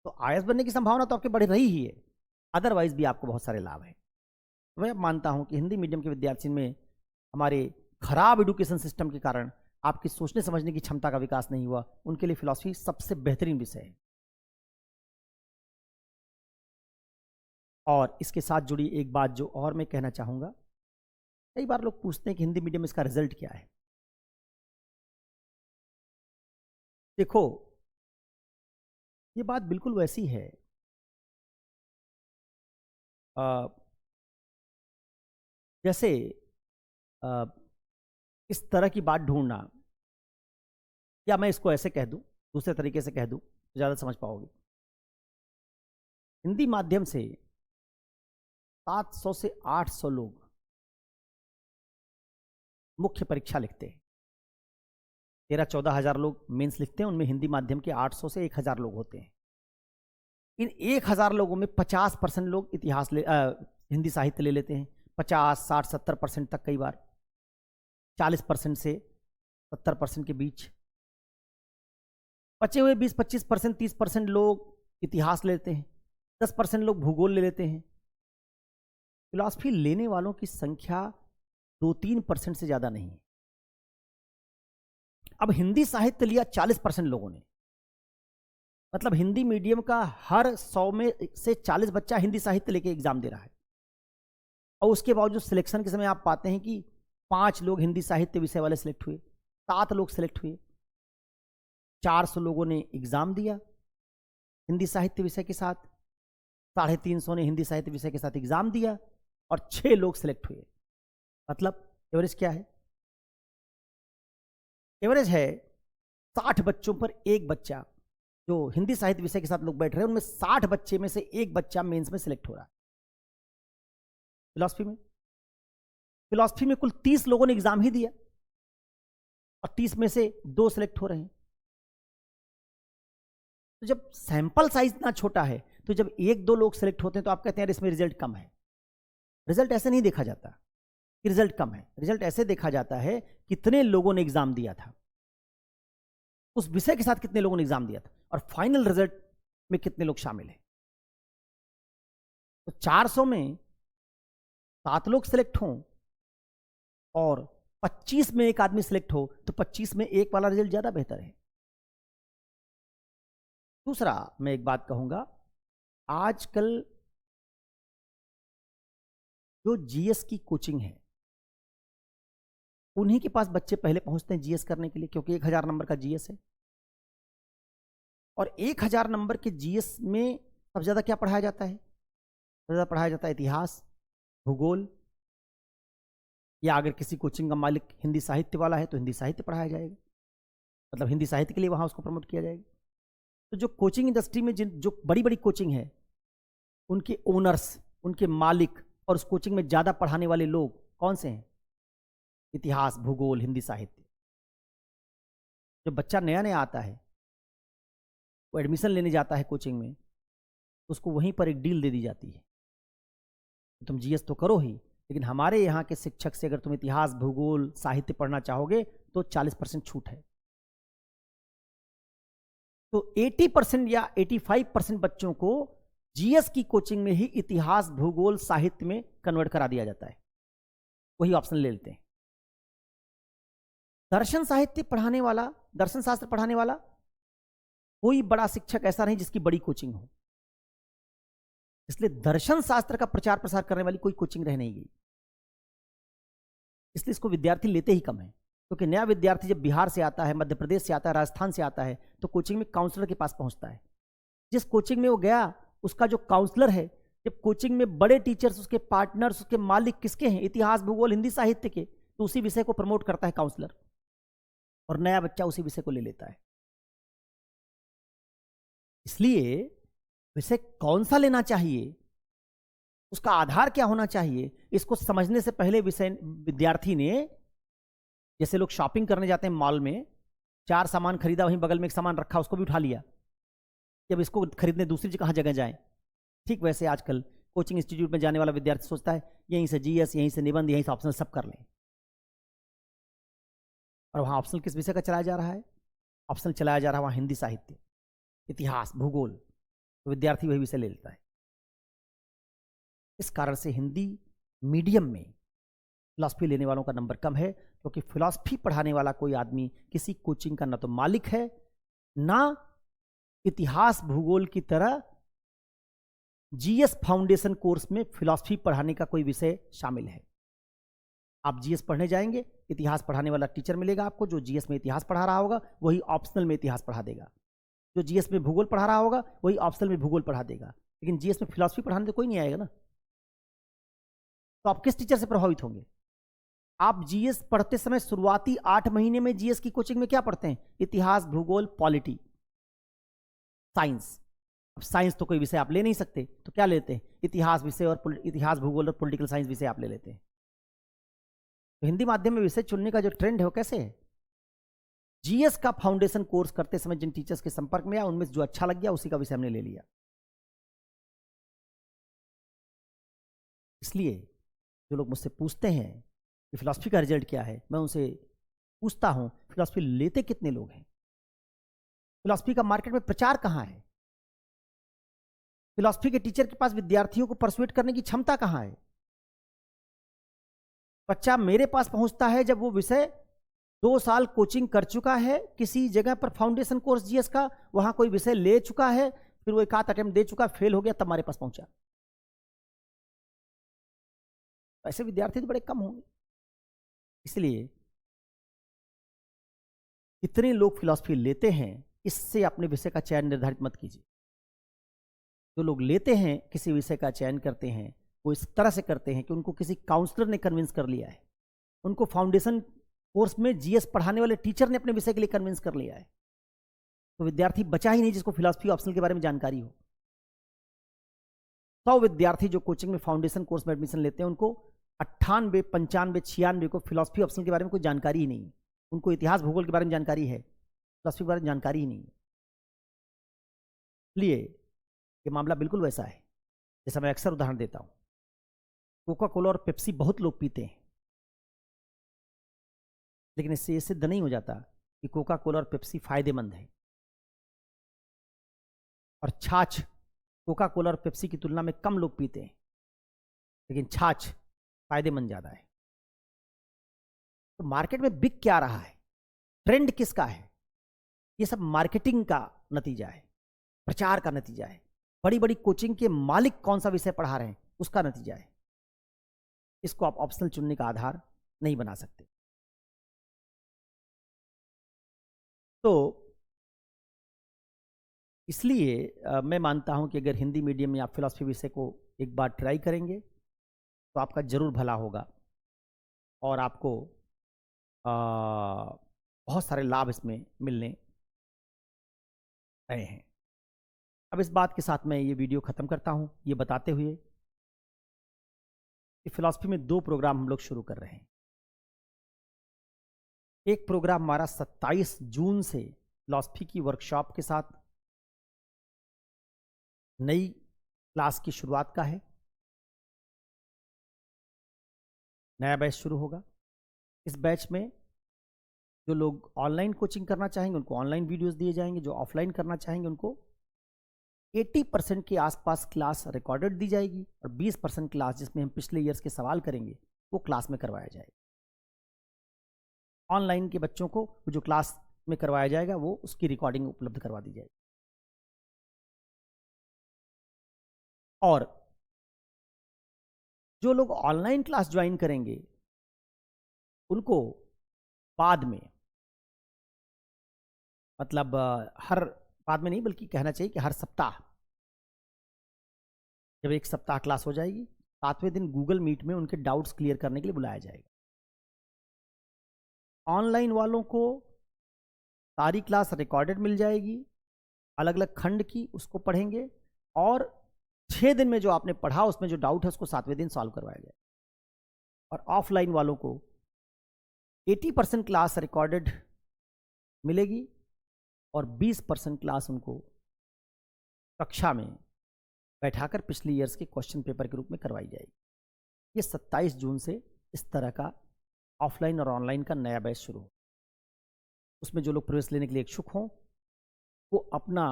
तो आईएएस बनने की संभावना तो आपके बढ़ रही ही है, अदरवाइज भी आपको बहुत सारे लाभ हैं। तो मैं मानता हूं कि हिंदी मीडियम के विद्यार्थी में हमारे खराब एजुकेशन सिस्टम के कारण आपकी सोचने समझने की क्षमता का विकास नहीं हुआ, उनके लिए फिलॉसफी सबसे बेहतरीन विषय है। और इसके साथ जुड़ी एक बात जो और मैं कहना चाहूँगा, कई बार लोग पूछते हैं कि हिंदी मीडियम में इसका रिजल्ट क्या है। देखो, ये बात बिल्कुल वैसी है जैसे इस तरह की बात ढूंढना, या मैं इसको ऐसे कह दूं, दूसरे तरीके से कह दूं तो ज़्यादा समझ पाओगे। हिंदी माध्यम से 700 से 800 लोग मुख्य परीक्षा लिखते हैं, 13-14 हज़ार लोग मेंस लिखते हैं, उनमें हिंदी माध्यम के 800 से 1000 लोग होते हैं। इन 1000 लोगों में 50% लोग इतिहास हिंदी साहित्य ले लेते हैं, 50, 60, 70% तक, कई बार 40% से 70% के बीच। बचे हुए 20-25%, 30% लोग इतिहास लेते हैं, 10% लोग भूगोल ले लेते हैं। फिलॉसफी लेने वालों की संख्या 2-3% से ज़्यादा नहीं है। अब हिंदी साहित्य लिया 40% लोगों ने, मतलब हिंदी मीडियम का हर 100 में से 40 बच्चा हिंदी साहित्य लेके एग्जाम दे रहा है। और उसके बावजूद सिलेक्शन के समय आप पाते हैं कि 5 लोग हिंदी साहित्य विषय वाले सिलेक्ट हुए, 7 लोग सिलेक्ट हुए, 400 लोगों ने एग्जाम दिया हिंदी साहित्य विषय के साथ, 350 ने हिंदी साहित्य विषय के साथ एग्जाम दिया और 6 लोग सिलेक्ट हुए। मतलब एवरेज क्या है? एवरेज है 60 बच्चों पर एक बच्चा, जो हिंदी साहित्य विषय के साथ लोग बैठ रहे हैं उनमें 60 बच्चे में से एक बच्चा मेंस में सिलेक्ट हो रहा है। फिलॉसफी में कुल 30 लोगों ने एग्जाम ही दिया और 30 में से 2 सिलेक्ट हो रहे हैं। तो जब सैंपल साइज इतना छोटा है, तो जब 1-2 लोग सिलेक्ट होते हैं तो आप कहते हैं इसमें रिजल्ट कम है। रिजल्ट ऐसे नहीं देखा जाता कि रिजल्ट कम है, रिजल्ट ऐसे देखा जाता है कितने लोगों ने एग्जाम दिया था, उस विषय के साथ कितने लोगों ने एग्जाम दिया था और फाइनल रिजल्ट में कितने लोग शामिल हैं। तो 400 में 7 लोग सिलेक्ट हों और 25 में एक आदमी सिलेक्ट हो, तो 25 में एक वाला रिजल्ट ज्यादा बेहतर है। दूसरा मैं एक बात कहूंगा, आजकल जो जीएस की कोचिंग है उन्हीं के पास बच्चे पहले पहुंचते हैं जीएस करने के लिए, क्योंकि 1000 नंबर का जीएस है और 1000 नंबर के जीएस में सबसे ज्यादा क्या पढ़ाया जाता है? सबसे ज्यादा पढ़ाया जाता है इतिहास, भूगोल, या अगर किसी कोचिंग का मालिक हिंदी साहित्य वाला है तो हिंदी साहित्य पढ़ाया जाएगा, मतलब हिंदी साहित्य के लिए वहां उसको प्रमोट किया जाएगा। तो जो कोचिंग इंडस्ट्री में जो बड़ी बड़ी कोचिंग है, उनके ओनर्स, उनके मालिक और उस कोचिंग में ज्यादा पढ़ाने वाले लोग कौन से हैं? इतिहास, भूगोल, हिंदी साहित्य। जो बच्चा नया नया आता है, वो एडमिशन लेने जाता है कोचिंग में, तो उसको वहीं पर एक डील दे दी जाती है, तुम जीएस तो करो ही, लेकिन हमारे यहाँ के शिक्षक से अगर तुम इतिहास, भूगोल, साहित्य पढ़ना चाहोगे तो 40% छूट है। तो 80% या 85% बच्चों को जीएस की कोचिंग में ही इतिहास, भूगोल, साहित्य में कन्वर्ट करा दिया जाता है, वही ऑप्शन ले लेते हैं। दर्शन साहित्य पढ़ाने वाला, दर्शन शास्त्र पढ़ाने वाला कोई बड़ा शिक्षक ऐसा नहीं जिसकी बड़ी कोचिंग हो, इसलिए दर्शन शास्त्र का प्रचार प्रसार करने वाली कोई कोचिंग रह नहीं गई, इसलिए इसको विद्यार्थी लेते ही कम है। क्योंकि नया विद्यार्थी जब बिहार से आता है, मध्य प्रदेश से आता है, राजस्थान से आता है, तो कोचिंग में काउंसलर के पास पहुंचता है। जिस कोचिंग में वो गया, उसका जो काउंसलर है, जब कोचिंग में बड़े टीचर्स, उसके पार्टनर्स, उसके मालिक किसके हैं? इतिहास, भूगोल, हिंदी साहित्य के, तो उसी विषय को प्रमोट करता है काउंसलर, और नया बच्चा उसी विषय को ले लेता है। इसलिए विषय कौन सा लेना चाहिए, उसका आधार क्या होना चाहिए, इसको समझने से पहले विषय विद्यार्थी ने, जैसे लोग शॉपिंग करने जाते हैं मॉल में, 4 सामान खरीदा, वहीं बगल में एक सामान रखा, उसको भी उठा लिया, जब इसको खरीदने दूसरी कहाँ जगह जाए, ठीक वैसे आजकल कोचिंग इंस्टीट्यूट में जाने वाला विद्यार्थी सोचता है यहीं से जीएस, यहीं से निबंध, यहीं से ऑप्शनल सब कर लें, और वहाँ ऑप्शनल किस विषय का चलाया जा रहा है? ऑप्शनल चलाया जा रहा है वहाँ हिंदी साहित्य, इतिहास, भूगोल, तो विद्यार्थी वही विषय ले लेता है। इस कारण से हिंदी मीडियम में फिलॉसफी लेने वालों का नंबर कम है, क्योंकि फिलॉसफी पढ़ाने वाला कोई आदमी किसी कोचिंग का ना तो मालिक है, ना इतिहास, भूगोल की तरह जीएस फाउंडेशन कोर्स में फिलॉसफी पढ़ाने का कोई विषय शामिल है। आप जीएस पढ़ने जाएंगे, इतिहास पढ़ाने वाला टीचर मिलेगा आपको, जो जीएस में इतिहास पढ़ा रहा होगा वही ऑप्शनल में इतिहास पढ़ा देगा, जो जीएस में भूगोल पढ़ा रहा होगा वही ऑप्शनल में भूगोल पढ़ा देगा, लेकिन जीएस में फिलॉसफी पढ़ाने तो कोई नहीं आएगा ना। तो आप किस टीचर से प्रभावित होंगे? आप जीएस पढ़ते समय शुरुआती 8 महीने में जीएस की कोचिंग में क्या पढ़ते हैं? इतिहास, भूगोल, पॉलिटी, साइंस। अब साइंस तो कोई विषय आप ले नहीं सकते, तो क्या लेते हैं? इतिहास विषय और इतिहास, भूगोल और पॉलिटिकल साइंस विषय आप ले लेते हैं। तो हिंदी माध्यम में विषय चुनने का जो ट्रेंड है वो कैसे है? जीएस का फाउंडेशन कोर्स करते समय जिन टीचर्स के संपर्क में आया, उनमें जो अच्छा लग गया उसी का विषय हमने ले लिया। इसलिए जो लोग मुझसे पूछते हैं कि फिलॉसफी का रिजल्ट क्या है, मैं उनसे पूछता हूं फिलॉसफी लेते कितने लोग हैं? फिलॉसफी का मार्केट में प्रचार कहां है? फिलॉसफी के टीचर के पास विद्यार्थियों को परसुएट करने की क्षमता कहां है? बच्चा मेरे पास पहुंचता है जब वो विषय 2 साल कोचिंग कर चुका है किसी जगह पर, फाउंडेशन कोर्स जीएस का, वहां कोई विषय ले चुका है, फिर वो एक आध अटेम्प्ट दे चुका, फेल हो गया, तब हमारे पास पहुंचा। ऐसे विद्यार्थी तो बड़े कम होंगे। इसलिए कितने लोग फिलॉसफी लेते हैं, इससे अपने विषय का चयन निर्धारित मत कीजिए। जो लोग लेते हैं, किसी विषय का चयन करते हैं, वो इस तरह से करते हैं कि उनको किसी काउंसलर ने कन्विंस कर लिया है, उनको फाउंडेशन कोर्स में जीएस पढ़ाने वाले टीचर ने अपने विषय के लिए कन्विंस कर लिया है। तो विद्यार्थी बचा ही नहीं जिसको फिलॉसफी ऑप्शनल के बारे में जानकारी हो। 100 विद्यार्थी जो कोचिंग में फाउंडेशन कोर्स में एडमिशन लेते हैं, उनको 98, 95, 96 को फिलॉसफी ऑप्शनल के बारे में कोई जानकारी ही नहीं है। उनको इतिहास भूगोल के बारे में जानकारी है, फिलॉसफी के बारे में जानकारी ही नहीं है। इसलिए ये मामला बिल्कुल वैसा है जैसा मैं अक्सर उदाहरण देता हूं। कोका कोला और पेप्सी बहुत लोग पीते हैं, लेकिन इससे ये सिद्ध नहीं हो जाता कि कोका कोला और पेप्सी फायदेमंद है। और छाछ कोका कोला और पेप्सी की तुलना में कम लोग पीते हैं, लेकिन छाछ फायदेमंद ज्यादा है। तो मार्केट में बिक क्या रहा है, ट्रेंड किसका है, ये सब मार्केटिंग का नतीजा है, प्रचार का नतीजा है। बड़ी बड़ी कोचिंग के मालिक कौन सा विषय पढ़ा रहे हैं, उसका नतीजा है। इसको आप ऑप्शनल चुनने का आधार नहीं बना सकते। तो इसलिए मैं मानता हूं कि अगर हिंदी मीडियम में आप फिलॉसफी विषय को एक बार ट्राई करेंगे तो आपका जरूर भला होगा और आपको बहुत सारे लाभ इसमें मिलने रहे हैं। अब इस बात के साथ मैं ये वीडियो ख़त्म करता हूं, ये बताते हुए कि फिलॉसफी में 2 प्रोग्राम हम लोग शुरू कर रहे हैं। एक प्रोग्राम हमारा 27 जून से फिलॉसफी की वर्कशॉप के साथ नई क्लास की शुरुआत का है, नया बैच शुरू होगा। इस बैच में जो लोग ऑनलाइन कोचिंग करना चाहेंगे उनको ऑनलाइन वीडियोस दिए जाएंगे, जो ऑफलाइन करना चाहेंगे उनको 80% के आसपास क्लास रिकॉर्डेड दी जाएगी और 20% क्लास जिसमें हम पिछले ईयर्स के सवाल करेंगे वो क्लास में करवाया जाएगा। ऑनलाइन के बच्चों को जो क्लास में करवाया जाएगा वो उसकी रिकॉर्डिंग उपलब्ध करवा दी जाएगी। और जो लोग ऑनलाइन क्लास ज्वाइन करेंगे उनको बाद में, मतलब हर बाद में नहीं बल्कि कहना चाहिए कि हर सप्ताह, जब एक सप्ताह क्लास हो जाएगी, 7वें दिन गूगल मीट में उनके डाउट्स क्लियर करने के लिए बुलाया जाएगा। ऑनलाइन वालों को सारी क्लास रिकॉर्डेड मिल जाएगी, अलग अलग खंड की, उसको पढ़ेंगे और 6 दिन में जो आपने पढ़ा उसमें जो डाउट है उसको 7वें दिन सॉल्व करवाया जाएगा। और ऑफलाइन वालों को 80% क्लास रिकॉर्डेड मिलेगी और 20% क्लास उनको कक्षा में बैठाकर पिछले ईयर्स के क्वेश्चन पेपर के रूप में करवाई जाएगी। ये 27 जून से इस तरह का ऑफलाइन और ऑनलाइन का नया बैच शुरू हो। उसमें जो लोग प्रवेश लेने के लिए इच्छुक हों वो अपना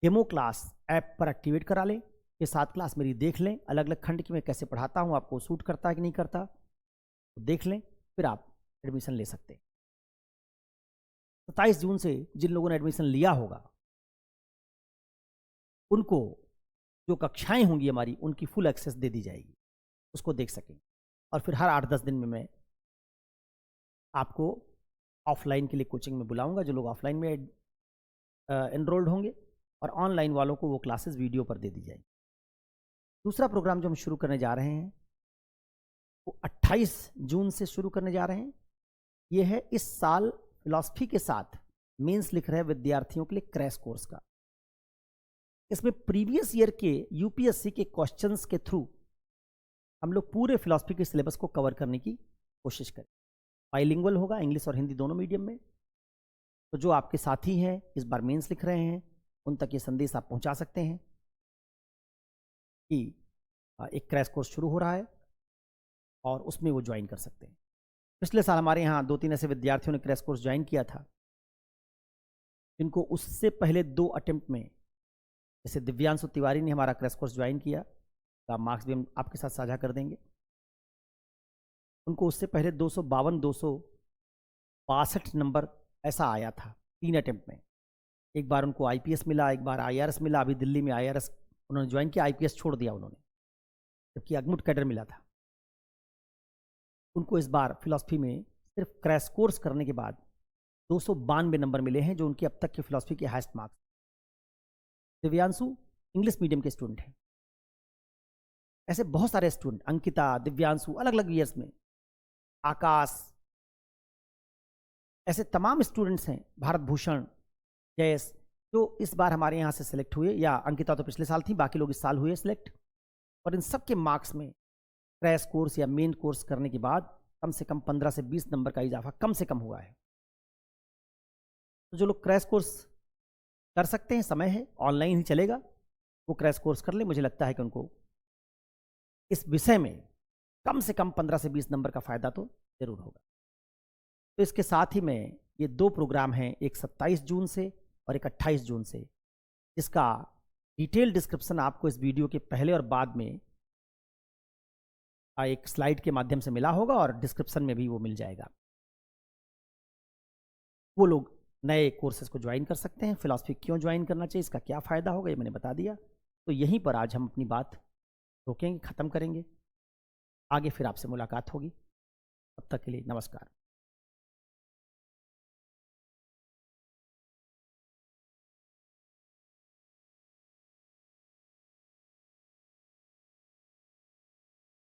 डेमो क्लास ऐप पर एक्टिवेट करा लें, ये 7 क्लास मेरी देख लें, अलग अलग खंड की मैं कैसे पढ़ाता हूँ, आपको सूट करता है कि नहीं करता, तो देख लें, फिर आप एडमिशन ले सकते हैं। 27 जून से जिन लोगों ने एडमिशन लिया होगा उनको जो कक्षाएं होंगी हमारी उनकी फुल एक्सेस दे दी जाएगी, उसको देख सकें। और फिर हर 8-10 दिन में मैं आपको ऑफलाइन के लिए कोचिंग में बुलाऊंगा, जो लोग ऑफलाइन में एनरोल्ड होंगे, और ऑनलाइन वालों को वो क्लासेस वीडियो पर दे दी जाएगी। दूसरा प्रोग्राम जो हम शुरू करने जा रहे हैं वो 28 जून से शुरू करने जा रहे हैं। ये है इस साल फिलॉसफी के साथ मेंस लिख रहे विद्यार्थियों के लिए क्रैश कोर्स का। इसमें प्रीवियस ईयर के यूपीएससी के क्वेश्चंस के थ्रू हम लोग पूरे फिलॉसफी के सिलेबस को कवर करने की कोशिश करें। बाइलिंगुअल होगा, इंग्लिश और हिंदी दोनों मीडियम में। तो जो आपके साथी हैं इस बार मेंस लिख रहे हैं उन तक ये संदेश आप पहुंचा सकते हैं कि एक क्रैश कोर्स शुरू हो रहा है और उसमें वो ज्वाइन कर सकते हैं। पिछले साल हमारे यहाँ 2-3 ऐसे विद्यार्थियों ने क्रैश कोर्स ज्वाइन किया था जिनको उससे पहले 2 अटेम्प्ट में, जैसे दिव्यांशु तिवारी ने हमारा क्रैश कोर्स ज्वाइन किया, का मार्क्स भी हम आपके साथ साझा कर देंगे। उनको उससे पहले 252-200 62 नंबर ऐसा आया था 3 अटेम्प्ट में। एक बार उनको आईपीएस मिला, एक बार आईआरएस मिला। अभी दिल्ली में आईआरएस उन्होंने ज्वाइन किया, आईपीएस छोड़ दिया उन्होंने, जबकि अगमुट कैडर मिला था उनको। इस बार फिलॉसफी में सिर्फ क्रैश कोर्स करने के बाद 292 नंबर मिले हैं, जो उनकी अब तक की फिलॉसफी के highest marks. Divyanshu English medium के स्टूडेंट हैं। ऐसे बहुत सारे स्टूडेंट, अंकिता, दिव्यांशु, अलग अलग ईयर्स में, आकाश, ऐसे तमाम स्टूडेंट्स हैं, भारत भूषण, जयस, जो इस बार हमारे यहाँ से सिलेक्ट हुए। या अंकिता तो पिछले साल थी, बाकी लोग इस साल हुए सिलेक्ट। और इन सब के मार्क्स में क्रैश कोर्स या मेन कोर्स करने के बाद कम से कम 15 से 20 नंबर का इजाफा कम से कम हुआ है। तो जो लोग क्रैश कोर्स कर सकते हैं, समय है, ऑनलाइन ही चलेगा, वो क्रैश कोर्स कर ले। मुझे लगता है कि उनको इस विषय में कम से कम 15 से 20 नंबर का फ़ायदा तो ज़रूर होगा। तो इसके साथ ही में ये 2 प्रोग्राम हैं, एक 27 जून से और एक 28 जून से, जिसका डिटेल डिस्क्रिप्शन आपको इस वीडियो के पहले और बाद में एक स्लाइड के माध्यम से मिला होगा, और डिस्क्रिप्शन में भी वो मिल जाएगा। वो लोग नए कोर्सेज को ज्वाइन कर सकते हैं। फिलॉसफी क्यों ज्वाइन करना चाहिए, इसका क्या फ़ायदा होगा, ये मैंने बता दिया। तो यहीं पर आज हम अपनी बात रोकेंगे, ख़त्म करेंगे। आगे फिर आपसे मुलाकात होगी। तब तक के लिए नमस्कार।